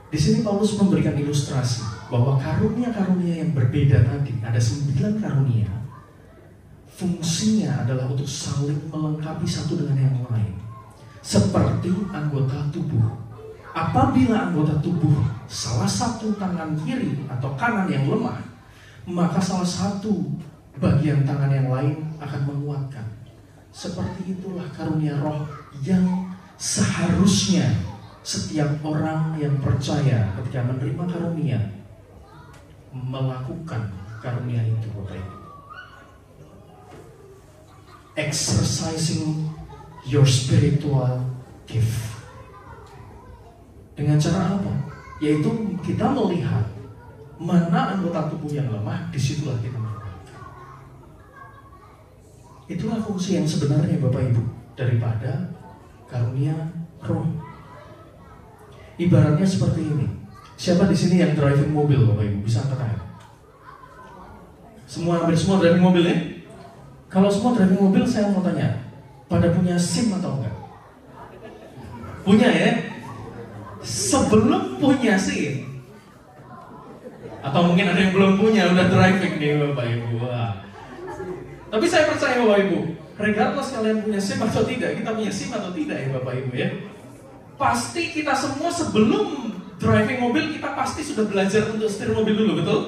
Di sini Paulus memberikan ilustrasi bahwa karunia-karunia yang berbeda tadi, ada 9 karunia. Fungsinya adalah untuk saling melengkapi satu dengan yang lain. Seperti anggota tubuh. Apabila anggota tubuh salah satu tangan kiri atau kanan yang lemah, maka salah satu bagian tangan yang lain akan menguatkan. Seperti itulah karunia roh yang seharusnya setiap orang yang percaya ketika menerima karunia melakukan karunia itu Bapak Ibu. Exercising your spiritual gift. Dengan cara apa? Yaitu kita melihat mana anggota tubuh yang lemah, disitulah kita menguatkan. Itulah fungsi yang sebenarnya Bapak Ibu daripada karunia roh. Ibaratnya seperti ini. Siapa di sini yang driving mobil Bapak Ibu? Bisa angkat tangan. Hampir semua driving mobil ya? Kalau semua driving mobil, saya mau tanya, pada punya SIM atau enggak? Punya ya? Sebelum punya SIM, atau mungkin ada yang belum punya, udah driving nih Bapak Ibu. Wah. Tapi saya percaya Bapak Ibu, regardless kalian punya SIM atau tidak, kita punya SIM atau tidak ya Bapak Ibu ya, pasti kita semua sebelum driving mobil, kita pasti sudah belajar untuk setir mobil dulu, betul?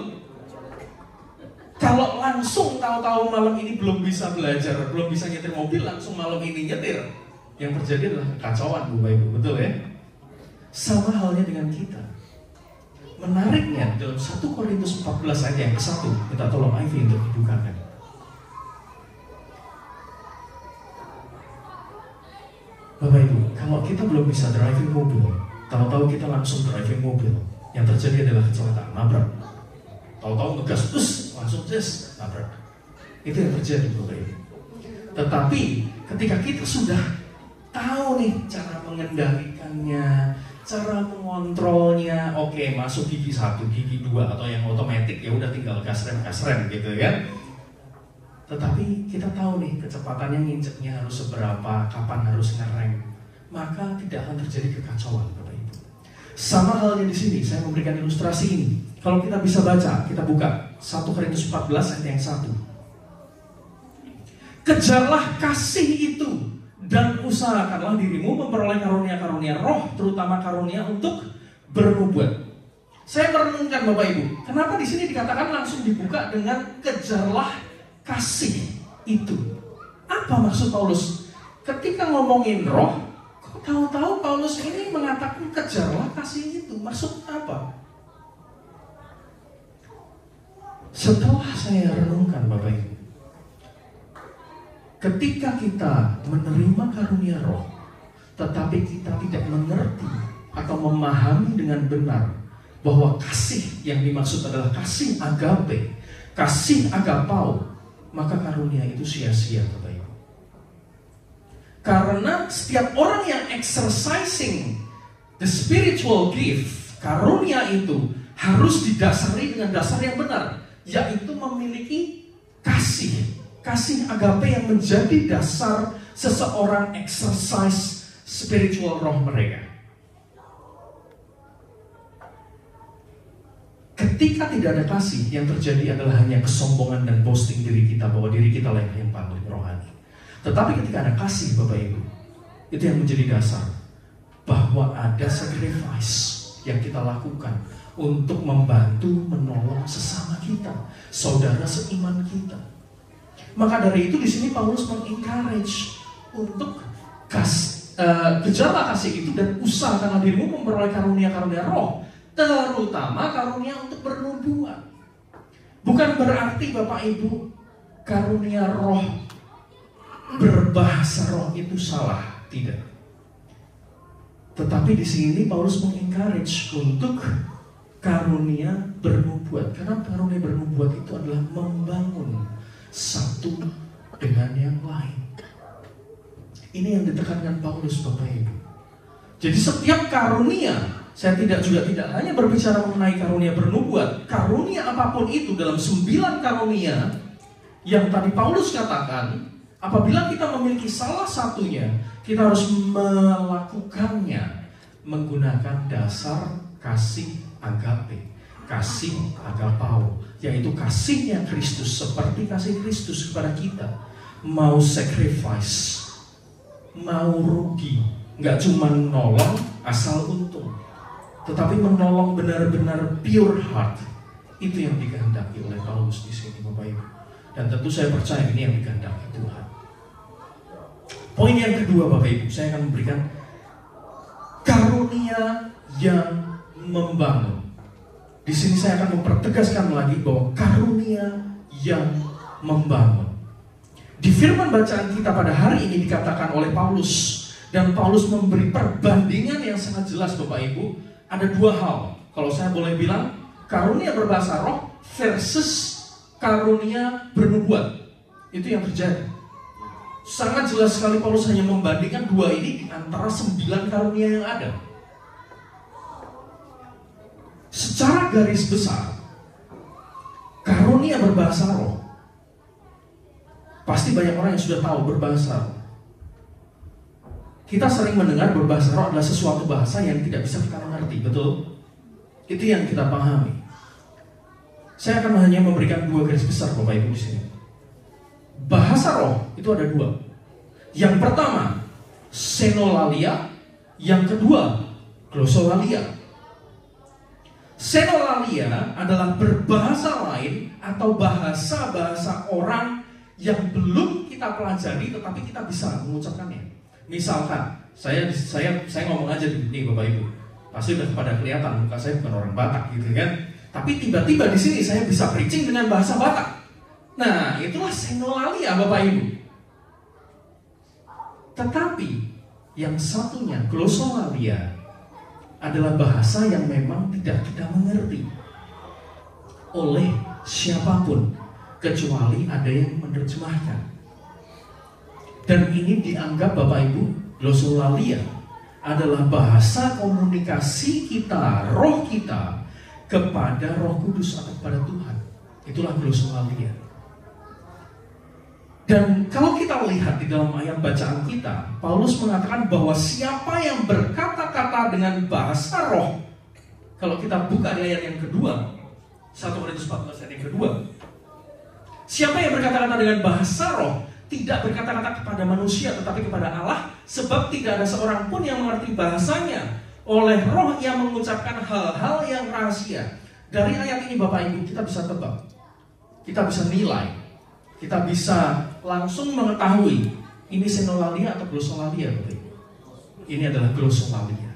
Kalau langsung tahu-tahu malam ini belum bisa belajar, belum bisa nyetir mobil, langsung malam ini nyetir, yang terjadi adalah kekacauan Bapak Ibu, betul ya? Sama halnya dengan kita. Menariknya dalam 1 Korintus 14 ayat yang ke-1, minta tolong Ivy untuk dibukakan. Bapak Ibu, kalau kita belum bisa driving mobil, tahu-tahu kita langsung driving mobil, yang terjadi adalah kecelakaan, nabrak. Tahu-tahu ngegas, langsung nabrak. Itu yang terjadi Bapak Ibu. Tetapi ketika kita sudah tahu nih cara mengendalikannya, cara mengontrolnya, oke, masuk gigi 1, gigi 2 atau yang otomatis ya udah tinggal gas rem gitu ya. Tetapi kita tahu nih kecepatannya nginjeknya harus seberapa, kapan harus ngerem, maka tidak akan terjadi kekacauan Bapak Ibu. Sama halnya di sini, saya memberikan ilustrasi ini. Kalau kita bisa baca, kita buka 1 Korintus 14 ayat yang 1. Kejarlah kasih itu dan usahakanlah dirimu memperoleh karunia-karunia roh, terutama karunia untuk bernubuat. Saya merenungkan Bapak Ibu, kenapa di sini dikatakan langsung dibuka dengan kejarlah kasih itu? Apa maksud Paulus? Ketika ngomongin roh, kok tahu-tahu Paulus ini mengatakan kejarlah kasih itu? Maksud apa? Setelah saya renungkan Bapak Ibu, ketika kita menerima karunia roh, tetapi kita tidak mengerti atau memahami dengan benar bahwa kasih yang dimaksud adalah kasih agape, kasih agapao, maka karunia itu sia-sia, Bapak Ibu. Karena setiap orang yang exercising the spiritual gift, karunia itu harus didasari dengan dasar yang benar, yaitu memiliki kasih agape yang menjadi dasar seseorang exercise spiritual roh mereka. Ketika tidak ada kasih, yang terjadi adalah hanya kesombongan dan boasting diri kita bahwa diri kita lah yang paling rohani. Tetapi ketika ada kasih, Bapak Ibu, itu yang menjadi dasar bahwa ada sacrifice yang kita lakukan untuk membantu menolong sesama kita, saudara seiman kita. Maka dari itu di sini Paulus mengencourage untuk gejala kasih itu dan usahakanlah dirimu memperoleh karunia-karunia roh, terutama karunia untuk bernubuat. Bukan berarti Bapak Ibu karunia roh, berbahasa roh itu salah, tidak. Tetapi di sini Paulus mengencourage untuk karunia bernubuat, karena karunia bernubuat itu adalah membangun satu dengan yang lain. Ini yang ditekankan Paulus, Bapak Ibu. Jadi setiap karunia, saya tidak hanya berbicara mengenai karunia bernubuat, karunia apapun itu dalam 9 karunia yang tadi Paulus katakan, apabila kita memiliki salah satunya, kita harus melakukannya menggunakan dasar kasih agape, kasih agapao, yaitu kasihnya Kristus seperti kasih Kristus kepada kita. Mau sacrifice, mau rugi, nggak cuma nolong asal untung, tetapi menolong benar-benar pure heart. Itu yang dikehendaki oleh Paulus di sini, Bapak Ibu. Dan tentu saya percaya ini yang dikehendaki Tuhan. Poin yang kedua, Bapak Ibu, saya akan memberikan karunia yang membangun. Di sini saya akan mempertegaskan lagi bahwa karunia yang membangun. Di firman bacaan kita pada hari ini dikatakan oleh Paulus, dan Paulus memberi perbandingan yang sangat jelas, Bapak Ibu. Ada 2 hal, kalau saya boleh bilang, karunia berbahasa roh versus karunia bernubuat. Itu yang terjadi. Sangat jelas sekali Paulus hanya membandingkan 2 ini di antara 9 karunia yang ada. Secara garis besar, karunia berbahasa roh, pasti banyak orang yang sudah tahu berbahasa roh. Kita sering mendengar berbahasa roh adalah sesuatu bahasa yang tidak bisa kita mengerti, betul? Itu yang kita pahami. Saya akan hanya memberikan 2 garis besar, Bapak Ibu, di sini. Bahasa roh itu ada 2. Yang pertama, senolalia. Yang kedua, glosolalia. Senolalia adalah berbahasa lain atau bahasa-bahasa orang yang belum kita pelajari tetapi kita bisa mengucapkannya. Misalkan, saya ngomong aja begini, Bapak Ibu. Pasti udah pada kelihatan muka saya bukan orang Batak gitu kan. Tapi tiba-tiba di sini saya bisa preaching dengan bahasa Batak. Nah, itulah senolalia, Bapak Ibu. Tetapi yang satunya, glosolalia, adalah bahasa yang memang tidak kita mengerti oleh siapapun kecuali ada yang menerjemahkan. Dan ini dianggap, Bapak Ibu, glosolalia adalah bahasa komunikasi kita, roh kita kepada Roh Kudus atau kepada Tuhan. Itulah glosolalia. Dan kalau kita lihat di dalam ayat bacaan kita, Paulus mengatakan bahwa siapa yang berkata-kata dengan bahasa roh, kalau kita buka di ayat yang kedua, 1 Korintus 14 ayat yang kedua, siapa yang berkata-kata dengan bahasa roh tidak berkata-kata kepada manusia tetapi kepada Allah, sebab tidak ada seorang pun yang mengerti bahasanya. Oleh roh yang mengucapkan hal-hal yang rahasia. Dari ayat ini, Bapak Ibu, kita bisa tebak, kita bisa nilai, kita bisa langsung mengetahui ini senolalia atau glosolalia, Bapak Ibu. Ini adalah glosolalia.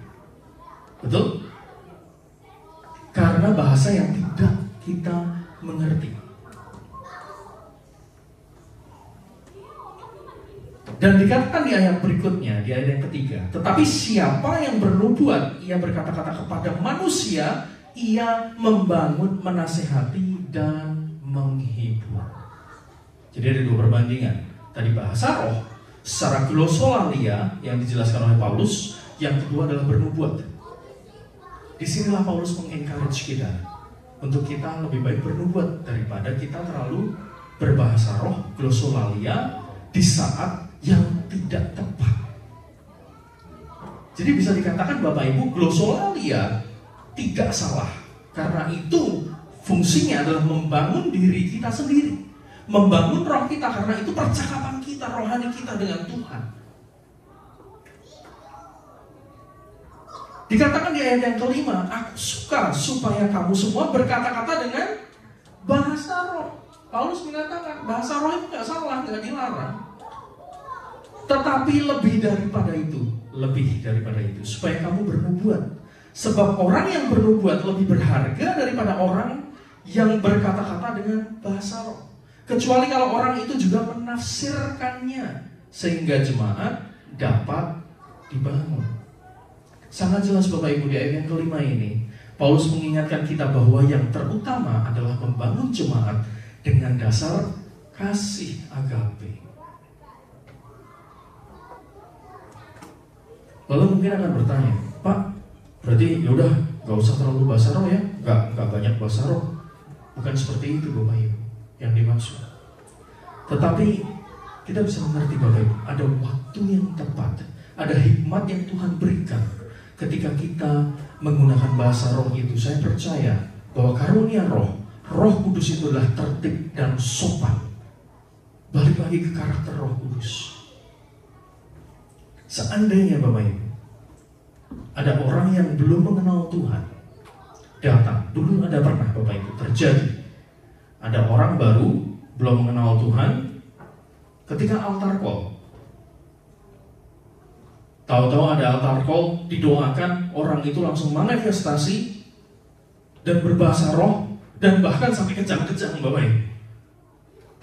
Betul? Karena bahasa yang tidak kita mengerti. Dan dikatakan di ayat berikutnya, di ayat yang ketiga, tetapi siapa yang bernubuat, ia berkata-kata kepada manusia, ia membangun, menasehati, dan menghibur. Jadi ada dua perbandingan. Tadi bahasa roh, secara glosolalia yang dijelaskan oleh Paulus. Yang kedua adalah bernubuat. Disinilah Paulus mengencourage kita untuk kita lebih baik bernubuat daripada kita terlalu berbahasa roh, glosolalia di saat yang tidak tepat. Jadi bisa dikatakan Bapak Ibu, glosolalia tidak salah, karena itu fungsinya adalah membangun diri kita sendiri, membangun roh kita, karena itu percakapan kita, rohani kita dengan Tuhan. Dikatakan di ayat yang kelima, aku suka supaya kamu semua berkata-kata dengan bahasa roh. Paulus mengatakan bahasa roh itu gak salah, gak dilarang. Tetapi lebih daripada itu, supaya kamu bernubuat. Sebab orang yang bernubuat lebih berharga daripada orang yang berkata-kata dengan bahasa roh. Kecuali kalau orang itu juga menafsirkannya, sehingga jemaat dapat dibangun. Sangat jelas Bapak Ibu di ayat yang kelima ini, Paulus mengingatkan kita bahwa yang terutama adalah membangun jemaat dengan dasar kasih agape. Lalu mungkin akan bertanya, Pak, berarti yaudah gak usah terlalu bahasa roh ya, gak banyak bahasa roh. Bukan seperti itu Bapak Ibu yang dimaksud. Tetapi kita bisa mengerti Bapak Ibu, ada waktu yang tepat, ada hikmat yang Tuhan berikan ketika kita menggunakan bahasa roh itu. Saya percaya bahwa karunia roh kudus itu adalah tertib dan sopan. Balik lagi ke karakter roh kudus. Seandainya Bapak Ibu, ada orang yang belum mengenal Tuhan datang, dulu ada pernah Bapak Ibu terjadi, ada orang baru belum mengenal Tuhan, ketika altar call, tahu-tahu ada altar call, didoakan, orang itu langsung manifestasi dan berbahasa roh, dan bahkan sampai kejang-kejang Bapak Ibu.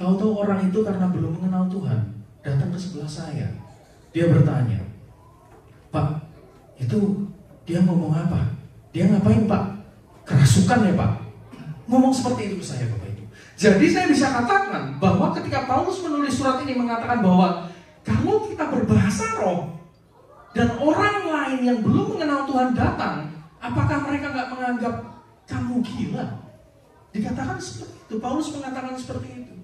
Tahu-tahu orang itu karena belum mengenal Tuhan datang ke sebelah saya. Dia bertanya, Pak, itu dia ngomong apa? Dia ngapain Pak? Kerasukan ya Pak? Ngomong seperti itu ke saya Bapak Ibu. Jadi saya bisa katakan bahwa ketika Paulus menulis surat ini mengatakan bahwa kalau kita berbahasa roh dan orang lain yang belum mengenal Tuhan datang, apakah mereka gak menganggap kamu gila? Dikatakan seperti itu, Paulus mengatakan seperti itu.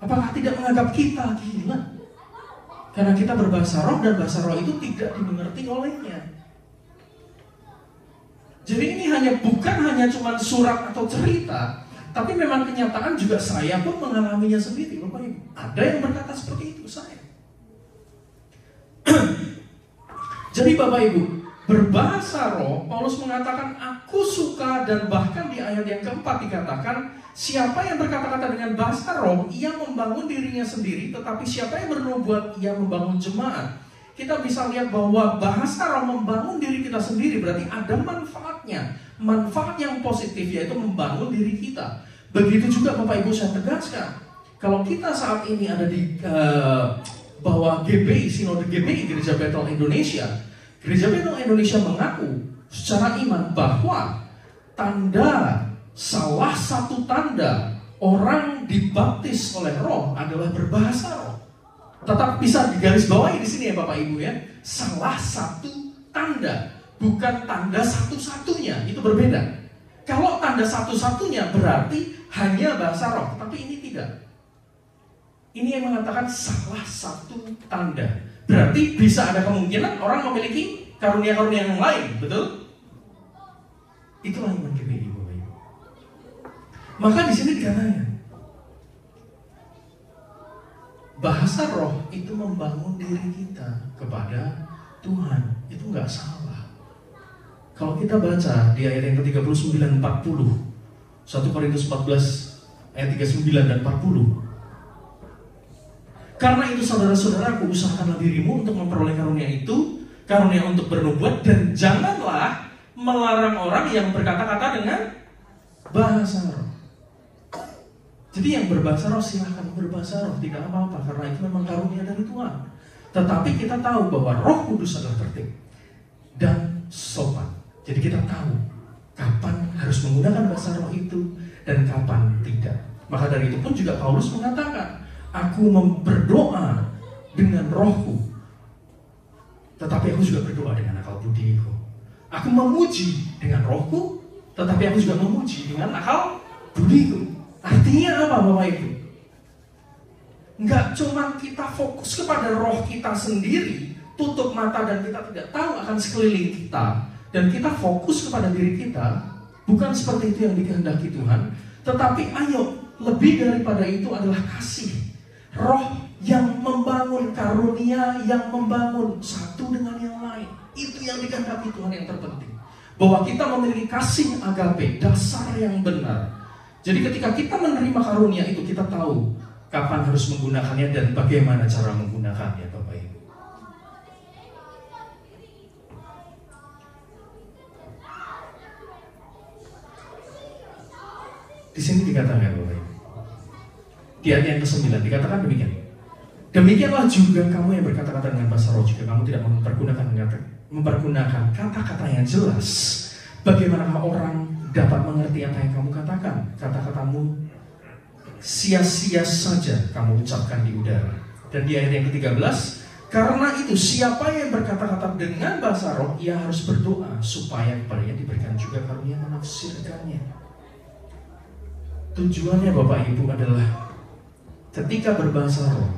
Apakah tidak menganggap kita gila? Karena kita berbahasa roh dan bahasa roh itu tidak dimengerti olehnya. Jadi ini bukan hanya cuma surat atau cerita, tapi memang kenyataan juga saya pun mengalaminya sendiri, Bapak Ibu. Ada yang berkata seperti itu, saya. Jadi Bapak Ibu, berbahasa roh, Paulus mengatakan aku suka, dan bahkan di ayat yang keempat dikatakan siapa yang berkata-kata dengan bahasa roh, ia membangun dirinya sendiri, tetapi siapa yang bernubuat, ia membangun jemaat. Kita bisa lihat bahwa bahasa roh membangun diri kita sendiri, berarti ada manfaatnya. Manfaat yang positif, yaitu membangun diri kita. Begitu juga Bapak Ibu saya tegaskan, kalau kita saat ini ada di bawah GBI, Sinode GBI, Gereja Bethel Indonesia, Gereja Bethel Indonesia mengaku secara iman bahwa salah satu tanda orang dibaptis oleh roh adalah berbahasa roh. Tetap bisa digarisbawahi di sini ya Bapak Ibu ya. Salah satu tanda, bukan tanda satu-satunya, itu berbeda. Kalau tanda satu-satunya berarti hanya bahasa roh, tapi ini tidak. Ini yang mengatakan salah satu tanda. Berarti bisa ada kemungkinan orang memiliki karunia-karunia yang lain, betul? Itulah iman GBI, Bapak Ibu. Maka di sini dikatakan bahasa roh itu membangun diri kita kepada Tuhan. Itu nggak salah. Kalau kita baca di ayat yang ke-39 40, 1 Korintus 14 ayat 39 dan 40. Karena itu saudara-saudaraku, usahakanlah dirimu untuk memperoleh karunia itu, karunia untuk bernubuat, dan janganlah melarang orang yang berkata-kata dengan bahasa roh. Jadi yang berbahasa roh silahkan berbahasa roh, tidak apa-apa, karena itu memang karunia dari Tuhan. Tetapi kita tahu bahwa Roh Kudus adalah tertib dan sopan. Jadi kita tahu kapan harus menggunakan bahasa roh itu dan kapan tidak. Maka dari itu pun juga Paulus mengatakan, aku berdoa dengan rohku, tetapi aku juga berdoa dengan akal budiku. Aku memuji dengan rohku, tetapi aku juga memuji dengan akal budiku. Artinya apa Bapak Ibu? Enggak cuma kita fokus kepada roh kita sendiri, tutup mata dan kita tidak tahu akan sekeliling kita, dan kita fokus kepada diri kita. Bukan seperti itu yang dikehendaki Tuhan. Tetapi ayo, lebih daripada itu adalah kasih. Roh yang membangun, karunia yang membangun satu dengan yang lain. Itu yang dikehendaki Tuhan yang terpenting. Bahwa kita memiliki kasih agape, dasar yang benar. Jadi ketika kita menerima karunia itu, kita tahu kapan harus menggunakannya dan bagaimana cara menggunakannya, Bapak Ibu. Di sini dikatakan, Bapak Ibu, di ayat yang ke-9 dikatakan demikian. Demikianlah juga kamu yang berkata-kata dengan bahasa roh, jika kamu tidak mempergunakan kata-kata yang jelas, bagaimanakah orang dapat mengerti apa yang kamu katakan? Kata-katamu sia-sia saja kamu ucapkan di udara. Dan di ayat yang ke-13, karena itu siapa yang berkata-kata dengan bahasa roh, ia harus berdoa supaya kepadanya diberikan juga karunia menafsirkannya. Tujuannya Bapak Ibu adalah ketika berbahasa roh,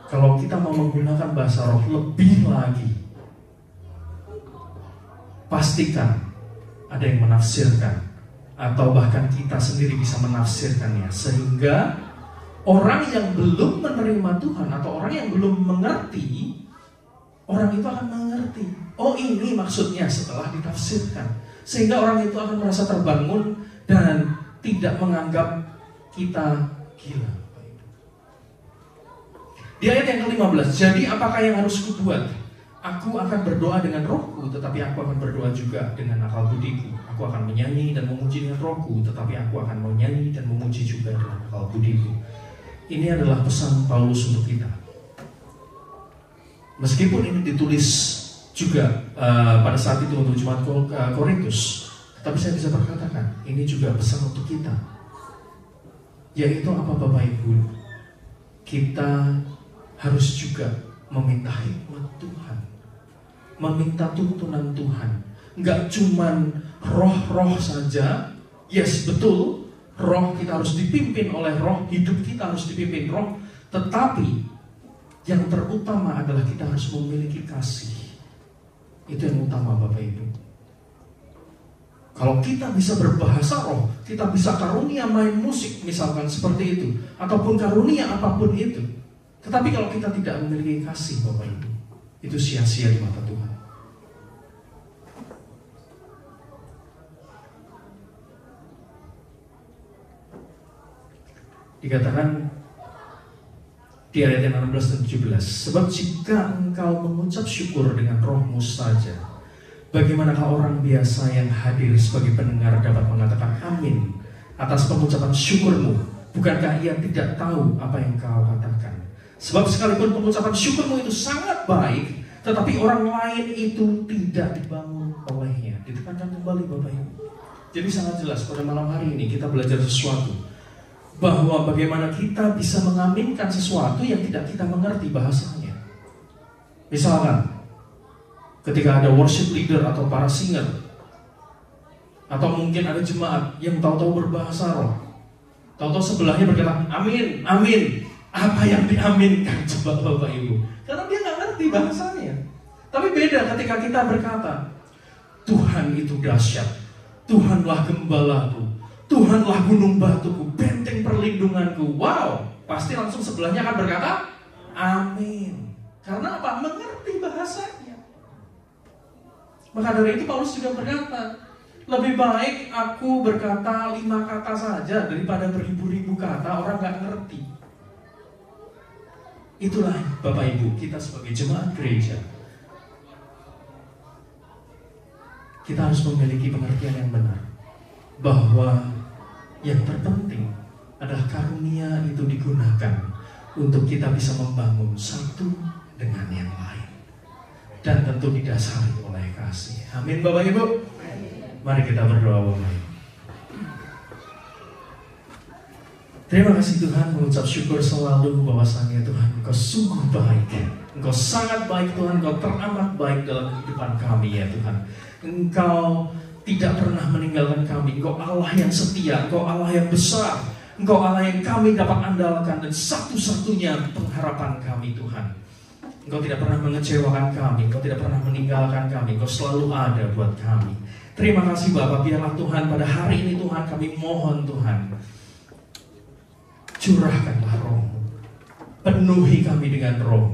kalau kita mau menggunakan bahasa roh lebih lagi, pastikan ada yang menafsirkan, atau bahkan kita sendiri bisa menafsirkannya, sehingga orang yang belum menerima Tuhan atau orang yang belum mengerti, orang itu akan mengerti. Oh, ini maksudnya setelah ditafsirkan, sehingga orang itu akan merasa terbangun dan tidak menganggap kita gila. Di ayat yang ke-15, jadi apakah yang harus kubuat? Aku akan berdoa dengan rohku, tetapi aku akan berdoa juga dengan akal budiku. Aku akan menyanyi dan memuji dengan rohku, tetapi aku akan menyanyi dan memuji juga dengan akal budiku. Ini adalah pesan Paulus untuk kita. Meskipun ini ditulis juga pada saat itu untuk jemaat Korintus, tapi saya bisa berkatakan, ini juga pesan untuk kita. Yaitu apa Bapak Ibu? Kita harus juga meminta hikmat Tuhan, meminta tuntunan Tuhan. Enggak cuman roh-roh saja. Yes, betul, roh kita harus dipimpin oleh roh, hidup kita harus dipimpin roh. Tetapi yang terutama adalah kita harus memiliki kasih. Itu yang utama Bapak Ibu. Kalau kita bisa berbahasa roh, kita bisa karunia main musik misalkan seperti itu, ataupun karunia apapun itu. Tetapi kalau kita tidak memiliki kasih Bapak Ibu, itu sia-sia di mata Tuhan. Dikatakan di ayat yang 16 dan 17, sebab jika engkau mengucap syukur dengan rohmu saja, bagaimanakah orang biasa yang hadir sebagai pendengar dapat mengatakan amin atas pengucapan syukurmu? Bukankah ia tidak tahu apa yang kau katakan? Sebab sekalipun pengucapan syukurmu itu sangat baik, tetapi orang lain itu tidak dibangun olehnya. Ditekankan kembali Bapak Ibu. Jadi sangat jelas pada malam hari ini kita belajar sesuatu, bahwa bagaimana kita bisa mengaminkan sesuatu yang tidak kita mengerti bahasanya. Misalkan ketika ada worship leader atau para singer, atau mungkin ada jemaat yang tahu-tahu berbahasa roh, tahu-tahu sebelahnya berkata amin, amin. Apa yang diaminkan coba Bapak Ibu? Karena dia nggak ngerti bahasanya. Tapi beda ketika kita berkata Tuhan itu dahsyat, Tuhanlah gembalaku, Tuhanlah gunung batuku, benteng perlindunganku. Wow, pasti langsung sebelahnya akan berkata amin. Karena apa? Mengerti bahasanya. Maka dari itu Paulus juga berkata, lebih baik aku berkata 5 kata saja daripada beribu-ribu kata orang gak ngerti. Itulah Bapak Ibu, kita sebagai jemaat gereja, kita harus memiliki pengertian yang benar, bahwa yang terpenting adalah karunia itu digunakan untuk kita bisa membangun satu dengan yang lain. Dan tentu didasari oleh kasih. Amin Bapak Ibu. Mari kita berdoa Bapak Ibu. Terima kasih Tuhan, mengucap syukur selalu bahwasannya Tuhan Engkau sungguh baik. Engkau sangat baik Tuhan, Engkau teramat baik dalam kehidupan kami ya Tuhan. Engkau tidak pernah meninggalkan kami. Engkau Allah yang setia, Engkau Allah yang besar, Engkau Allah yang kami dapat andalkan dan satu-satunya pengharapan kami Tuhan. Engkau tidak pernah mengecewakan kami, Engkau tidak pernah meninggalkan kami, Engkau selalu ada buat kami. Terima kasih Bapak, biarlah Tuhan pada hari ini Tuhan kami mohon Tuhan, curahkanlah Roh-Mu, penuhi kami dengan Roh.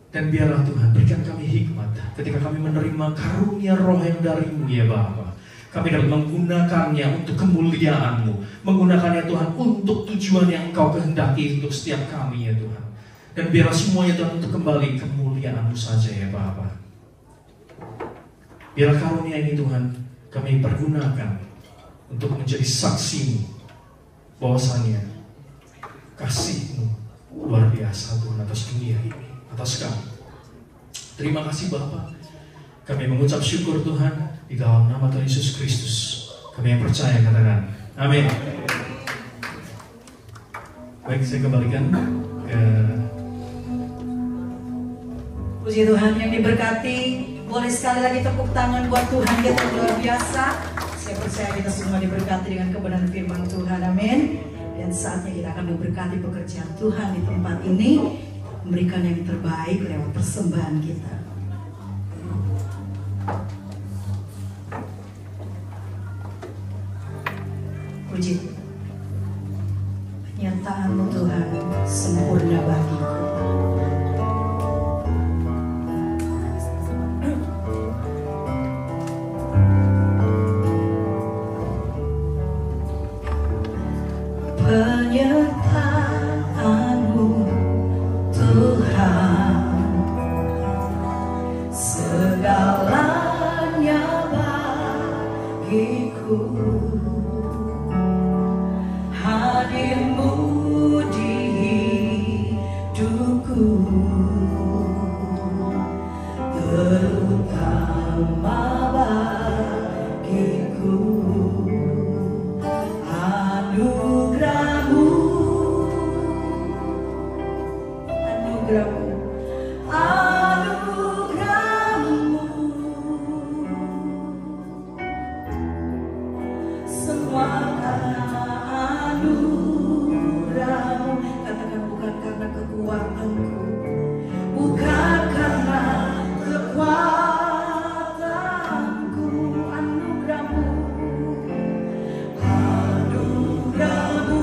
Dan biarlah Tuhan berikan kami hikmat ketika kami menerima karunia Roh yang dari-Mu ya Bapa. Kami dapat menggunakannya untuk kemuliaan-Mu, menggunakannya Tuhan untuk tujuan yang Engkau kehendaki untuk setiap kami ya Tuhan. Dan biarlah semuanya Tuhan untuk kembali kemuliaan-Mu saja ya Bapa. Biarlah karunia ini Tuhan kami pergunakan untuk menjadi saksi-Mu bahwasannya kasih-Mu luar biasa Tuhan atas dunia ini, atas kami. Terima kasih Bapa. Kami mengucap syukur Tuhan di dalam nama Tuhan Yesus Kristus. Kami yang percaya katakan amin. Baik, saya kembalikan ke Puji Tuhan yang diberkati. Boleh sekali lagi tepuk tangan buat Tuhan kita luar biasa. Saya percaya kita semua diberkati dengan kebenaran firman Tuhan. Amin. Dan saatnya kita akan memberkati pekerjaan Tuhan di tempat ini, memberikan yang terbaik lewat persembahan kita. Puji penyertaan-Mu Tuhan sempurna bagiku. Penyertaan-Mu Tuhan segalanya bagiku, hadir-Mu di hidupku, terutama bagiku. Anugerah-Mu, anugerah-Mu, anugerah-Mu, semua karena anugerah-Mu. Katakan bukan karena kekuatanku, bukan karena kekuatanku, anugerah-Mu. Anugerah-Mu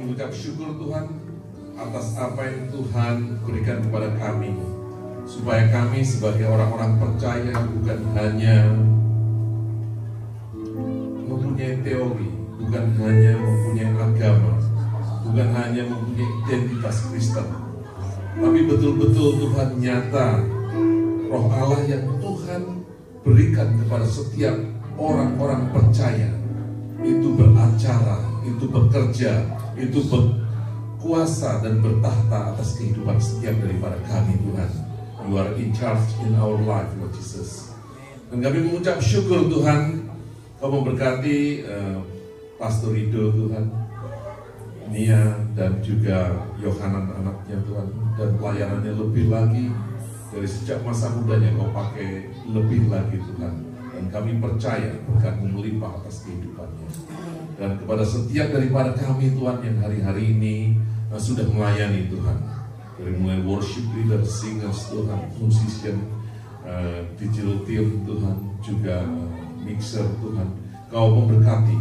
mengucap syukur Tuhan atas apa yang Tuhan berikan kepada kami, supaya kami sebagai orang-orang percaya bukan hanya mempunyai teori, bukan hanya mempunyai agama, bukan hanya mempunyai identitas Kristen, tapi betul-betul Tuhan nyata Roh Allah yang Tuhan berikan kepada setiap orang-orang percaya itu beracara, itu bekerja, itu berkuasa dan bertahta atas kehidupan setiap daripada kami Tuhan. You are in charge in our life, Lord Jesus. Dan kami mengucap syukur Tuhan, Kau memberkati Pastor Rido Tuhan, Nia dan juga Yohanan anaknya Tuhan, dan pelayanannya lebih lagi dari sejak masa mudanya Kau pakai lebih lagi Tuhan, dan kami percaya berkat-Mu melimpah atas kehidupannya. Dan kepada setiap daripada kami Tuhan yang hari-hari ini sudah melayani Tuhan, dari mulai worship leader, singers Tuhan, musician, digital team Tuhan, juga mixer Tuhan, Kau memberkati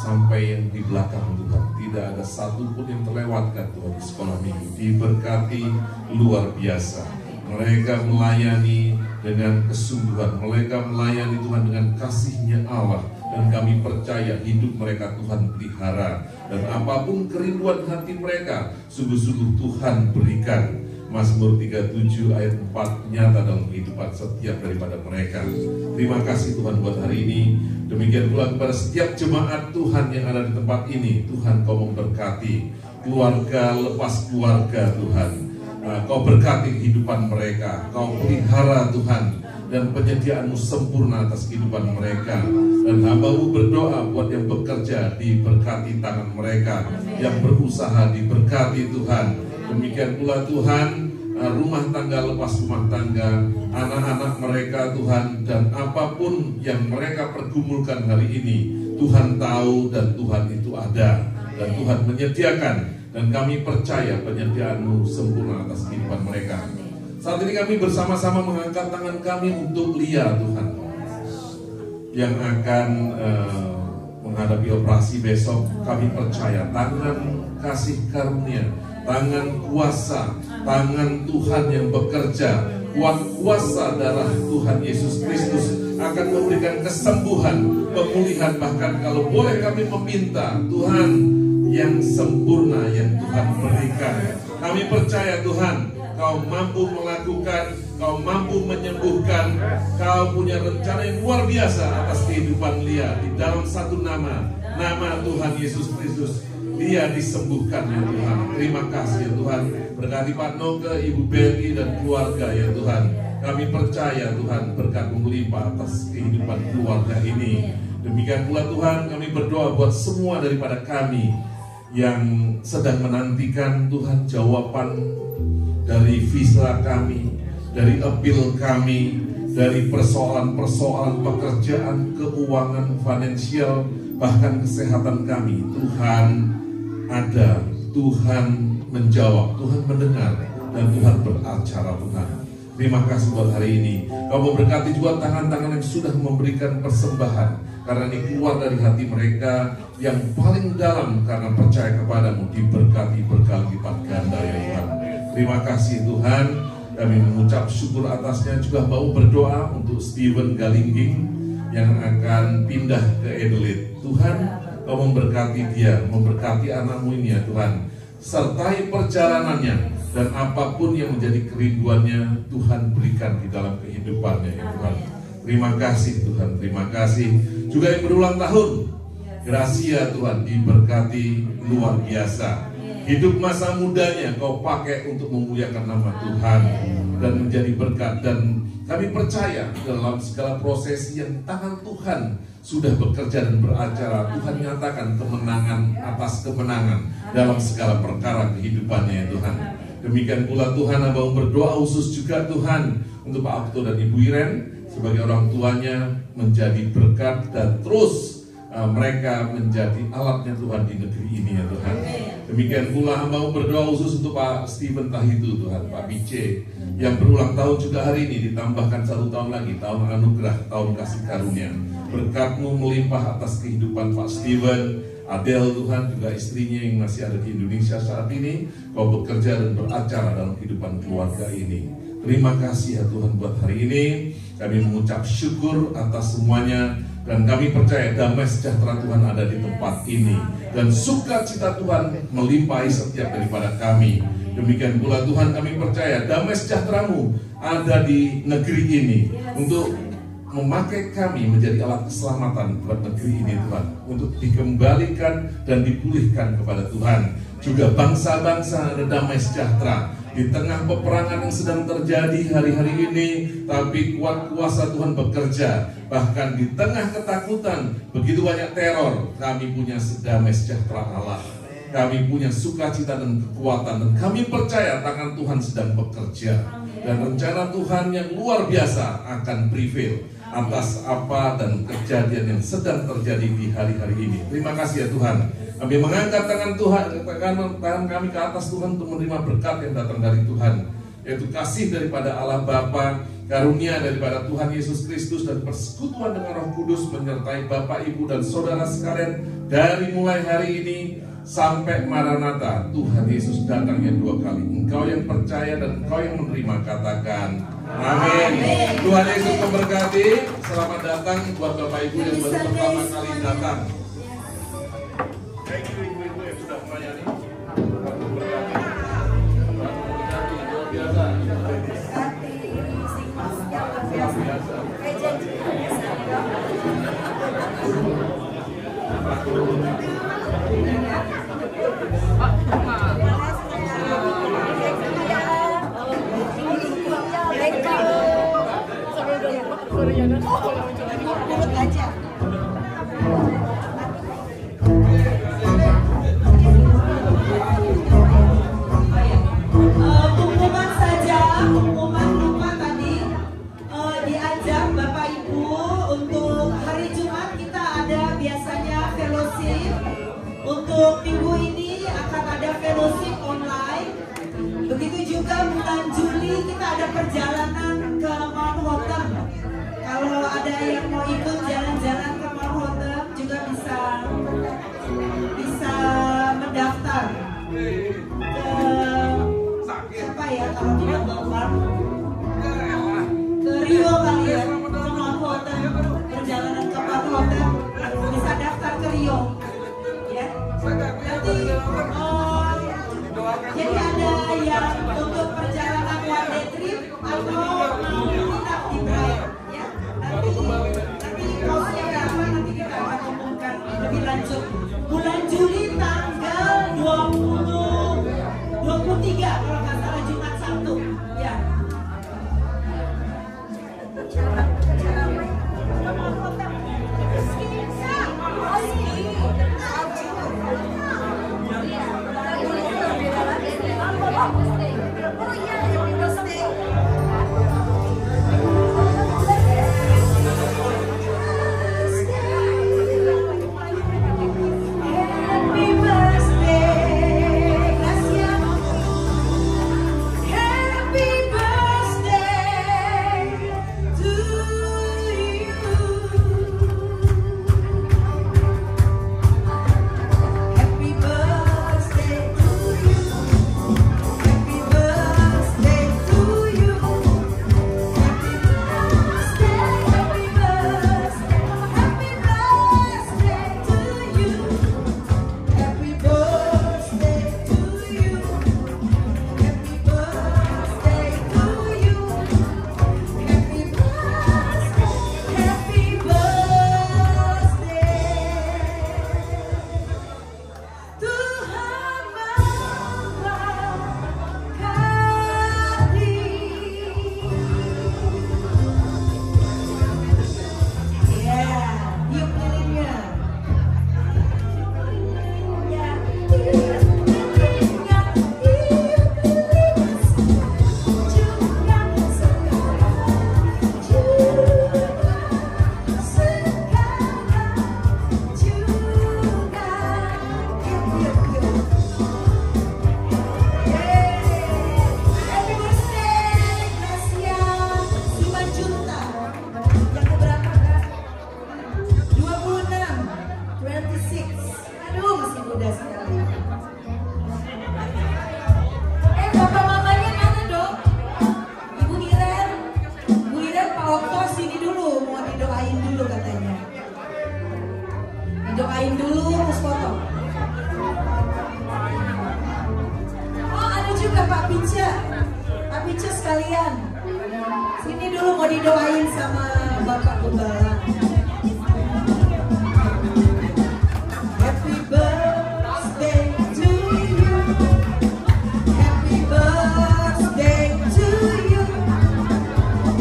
sampai yang di belakang Tuhan. Tidak ada satu pun yang terlewatkan Tuhan di sekolah minggu. Diberkati luar biasa. Mereka melayani dengan kesungguhan, mereka melayani Tuhan dengan kasih-Nya Allah, dan kami percaya hidup mereka Tuhan pelihara, dan apapun kerinduan hati mereka sungguh-sungguh Tuhan berikan. Mazmur 37 ayat 4 nyata dalam kehidupan setiap daripada mereka. Terima kasih Tuhan buat hari ini. Demikian pula kepada setiap jemaat Tuhan yang ada di tempat ini. Tuhan Kau memberkati keluarga lepas keluarga Tuhan. Kau berkati kehidupan mereka, Kau pelihara Tuhan, dan penyediaan-Mu sempurna atas kehidupan mereka. Dan hamba-Mu berdoa buat yang bekerja, diberkati tangan mereka, yang berusaha diberkati Tuhan. Demikian pula Tuhan, rumah tangga lepas rumah tangga, anak-anak mereka Tuhan, dan apapun yang mereka pergumulkan hari ini, Tuhan tahu dan Tuhan itu ada, dan Tuhan menyediakan. Dan kami percaya penyediaan-Mu sempurna atas kehidupan mereka. Saat ini kami bersama-sama mengangkat tangan kami untuk Lia Tuhan, yang akan menghadapi operasi besok. Kami percaya tangan kasih karunia, tangan kuasa, tangan Tuhan yang bekerja, kuasa darah Tuhan Yesus Kristus akan memberikan kesembuhan, pemulihan. Bahkan kalau boleh kami meminta, Tuhan, yang sempurna yang Tuhan berikan. Kami percaya Tuhan, Kau mampu melakukan, Kau mampu menyembuhkan. Kau punya rencana yang luar biasa atas kehidupan Lia. Di dalam satu nama, nama Tuhan Yesus Kristus, Lia disembuhkan ya Tuhan. Terima kasih ya Tuhan. Berkati Pak Noke, Ibu Belgi dan keluarga ya Tuhan. Kami percaya Tuhan berkat melimpah atas kehidupan keluarga ini. Demikian pula Tuhan, kami berdoa buat semua daripada kami yang sedang menantikan Tuhan jawaban dari visa kami, dari appeal kami, dari persoalan-persoalan pekerjaan, keuangan, finansial, bahkan kesehatan kami. Tuhan ada, Tuhan menjawab, Tuhan mendengar, dan Tuhan beracara Tuhan. Terima kasih buat hari ini. Kau memberkati juga tangan-tangan yang sudah memberikan persembahan, karena ini keluar dari hati mereka yang paling dalam karena percaya kepadamu. Diberkati berkali-lipat ganda ya Tuhan. Terima kasih Tuhan. Kami mengucap syukur atasnya. Juga mau berdoa untuk Steven Galingging yang akan pindah ke Adelaide. Tuhan, Kau memberkati dia, memberkati anakmu ini ya Tuhan. Sertai perjalanannya, dan apapun yang menjadi kerinduannya, Tuhan berikan di dalam kehidupannya ya Tuhan. Terima kasih Tuhan, terima kasih. Juga yang berulang tahun, Gracia Tuhan, diberkati luar biasa. Hidup masa mudanya Kau pakai untuk memuliakan nama Tuhan dan menjadi berkat. Dan kami percaya dalam segala prosesi yang tangan Tuhan sudah bekerja dan beracara, Tuhan nyatakan kemenangan atas kemenangan dalam segala perkara kehidupannya ya Tuhan. Demikian pula Tuhan, abang berdoa khusus juga Tuhan untuk Pak Okto dan Ibu Iren sebagai orang tuanya, menjadi berkat dan terus mereka menjadi alatnya Tuhan di negeri ini ya Tuhan. Demikian pula hamba berdoa khusus untuk Pak Steven Tahitu Tuhan, Pak Bice yang berulang tahun juga hari ini, ditambahkan 1 tahun lagi, tahun anugerah, tahun kasih karunia. Berkat-Mu melimpah atas kehidupan Pak Steven, Adele Tuhan, juga istrinya yang masih ada di Indonesia saat ini, Kau bekerja dan beracara dalam kehidupan keluarga ini. Terima kasih ya Tuhan buat hari ini. Kami mengucap syukur atas semuanya, dan kami percaya damai sejahtera Tuhan ada di tempat ini, dan sukacita Tuhan melimpahi setiap daripada kami. Demikian pula Tuhan, kami percaya damai sejahtera-Mu ada di negeri ini untuk memakai kami menjadi alat keselamatan buat negeri ini Tuhan, untuk dikembalikan dan dipulihkan kepada Tuhan. Juga bangsa-bangsa ada damai sejahtera di tengah peperangan yang sedang terjadi hari-hari ini, tapi kuat kuasa Tuhan bekerja. Bahkan di tengah ketakutan, begitu banyak teror, kami punya damai sejahtera Allah. Kami punya sukacita dan kekuatan, dan kami percaya tangan Tuhan sedang bekerja, dan rencana Tuhan yang luar biasa akan prevail atas apa dan kejadian yang sedang terjadi di hari-hari ini. Terima kasih ya Tuhan. Kami mengangkat tangan Tuhan, tangan kami ke atas Tuhan untuk menerima berkat yang datang dari Tuhan, yaitu kasih daripada Allah Bapa, karunia daripada Tuhan Yesus Kristus, dan persekutuan dengan Roh Kudus menyertai Bapak, Ibu, dan saudara sekalian dari mulai hari ini sampai Maranatha. Tuhan Yesus datangnya 2 kali. Engkau yang percaya dan engkau yang menerima, katakan amin. Tuhan Yesus memberkati. Selamat datang buat Bapak Ibu yang baru pertama kali datang. Thank you ibu-ibu yang sudah melayani. Pengumuman tadi diajak Bapak Ibu untuk hari Jumat kita ada biasanya fellowship. Untuk minggu ini akan ada fellowship online. Begitu juga bulan Juli kita ada perjalanan ke Mount Hotham. Kalau ada yang mau ikut jalan-jalan ke Mount Hotham juga bisa mendaftar ke siapa ya, kalau tidak Bapak ke Rio kali ya, ke Mount Hotham, perjalanan ke Mount Hotham bisa daftar ke Rio ya. Nanti jadi ada yang untuk perjalanan one day trip atau mau menginap di Bright ya. Nanti Didoain dulu terus foto. Oh ada juga Pak Pica. Pak Pica sekalian. Sini dulu mau didoain sama Bapak Gembala. Happy birthday to you. Happy birthday to you.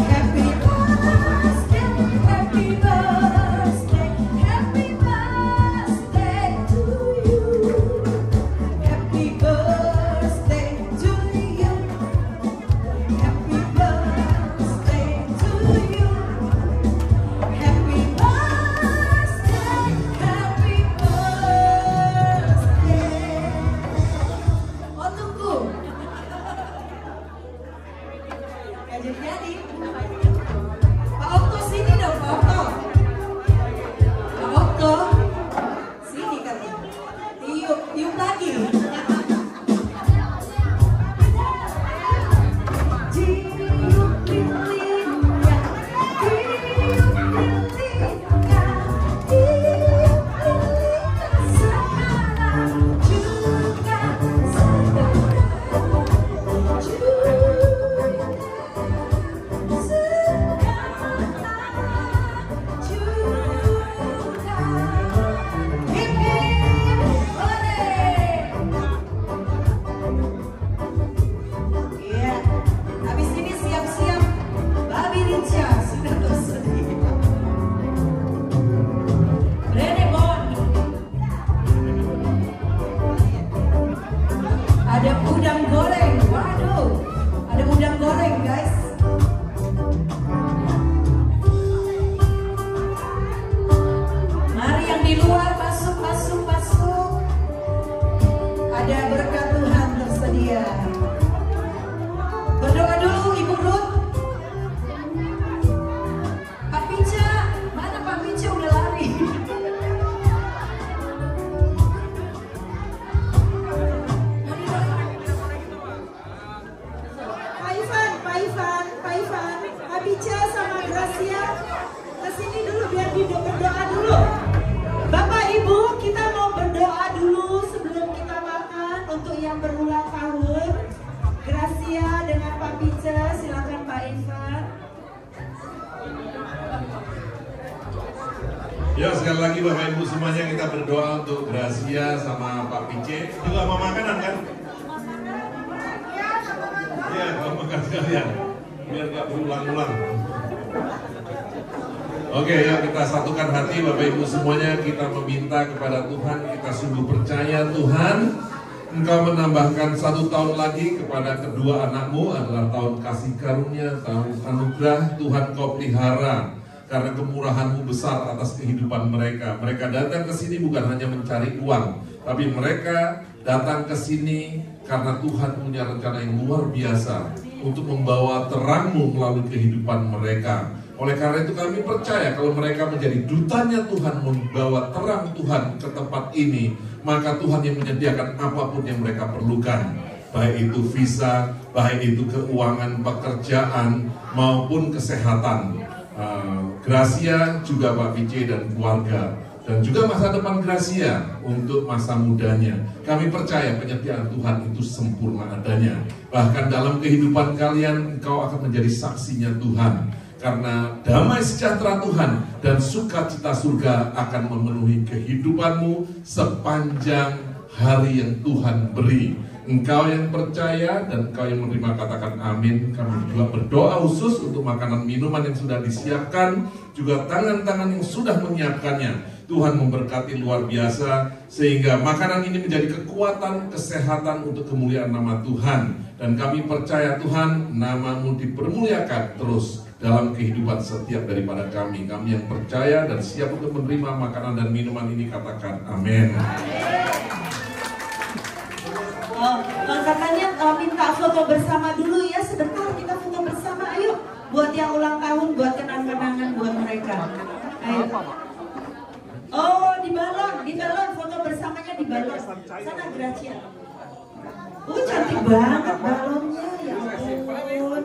Happy birthday, happy birthday, happy birthday to you. Happy birthday to you. Happy birthday to you. Happy birthday, happy birthday. Oh tunggu. Gak jadi. Pak Okto sini dong Pak Okto. Pak Okto sini katanya. Tiup lagi. Tiup lilinnya, tiup lilinnya, tiup lilinnya sekarang juga iya, habis ini siap-siap Babi Rica sudah bersedia. Renebon. Ada udang goreng, waduh, ada udang goreng guys. Mari yang di luar masuk. Ada berkat Tuhan tersedia. Berdoa dulu Ibu Ruth. Pak Pica, mana Pak Pica udah lari? Pak Ivan, Pak Pica sama Gracia kesini dulu biar berdoa dulu. Bapak Ibu, kita mau berdoa dulu sebelum kita makan untuk yang berulang tahun. Gracia dengan Pak Pica, silakan Pak Ivan. Ya sekali lagi Bapak Ibu semuanya kita berdoa untuk Gracia sama Pak Pice. Juga mau makanan kan? Iya, mau makan sekalian. Biar gak berulang-ulang. Oke, ya kita satukan hati Bapak Ibu semuanya. Kita meminta kepada Tuhan, kita sungguh percaya Tuhan, Engkau menambahkan 1 tahun lagi kepada kedua anakmu adalah tahun kasih karunia, tahun anugerah. Tuhan Kau pelihara karena kemurahan-Mu besar atas kehidupan mereka. Mereka datang ke sini bukan hanya mencari uang, tapi mereka datang ke sini karena Tuhan punya rencana yang luar biasa untuk membawa terang-Mu melalui kehidupan mereka. Oleh karena itu kami percaya kalau mereka menjadi dutanya Tuhan, membawa terang Tuhan ke tempat ini, maka Tuhan yang menyediakan apapun yang mereka perlukan, baik itu visa, baik itu keuangan, pekerjaan, maupun kesehatan. Gracia juga Pak Pice dan keluarga, dan juga masa depan Gracia untuk masa mudanya. Kami percaya penyediaan Tuhan itu sempurna adanya. Bahkan dalam kehidupan kalian, engkau akan menjadi saksinya Tuhan. Karena damai sejahtera Tuhan dan sukacita surga akan memenuhi kehidupanmu sepanjang hari yang Tuhan beri. Engkau yang percaya dan engkau yang menerima katakan amin. Kami juga berdoa khusus untuk makanan minuman yang sudah disiapkan, juga tangan-tangan yang sudah menyiapkannya. Tuhan memberkati luar biasa sehingga makanan ini menjadi kekuatan, kesehatan untuk kemuliaan nama Tuhan. Dan kami percaya Tuhan, nama-Mu dipermuliakan terus dalam kehidupan setiap daripada kami. Kami yang percaya dan siap untuk menerima makanan dan minuman ini katakan amin. Katanya minta foto bersama dulu ya, sebentar kita foto bersama, ayo. Buat yang ulang tahun, buat kenang-kenangan buat mereka. Ayo. Oh, di balon foto bersamanya di balon. Sana Gracia. Cantik banget balonnya, ya ampun.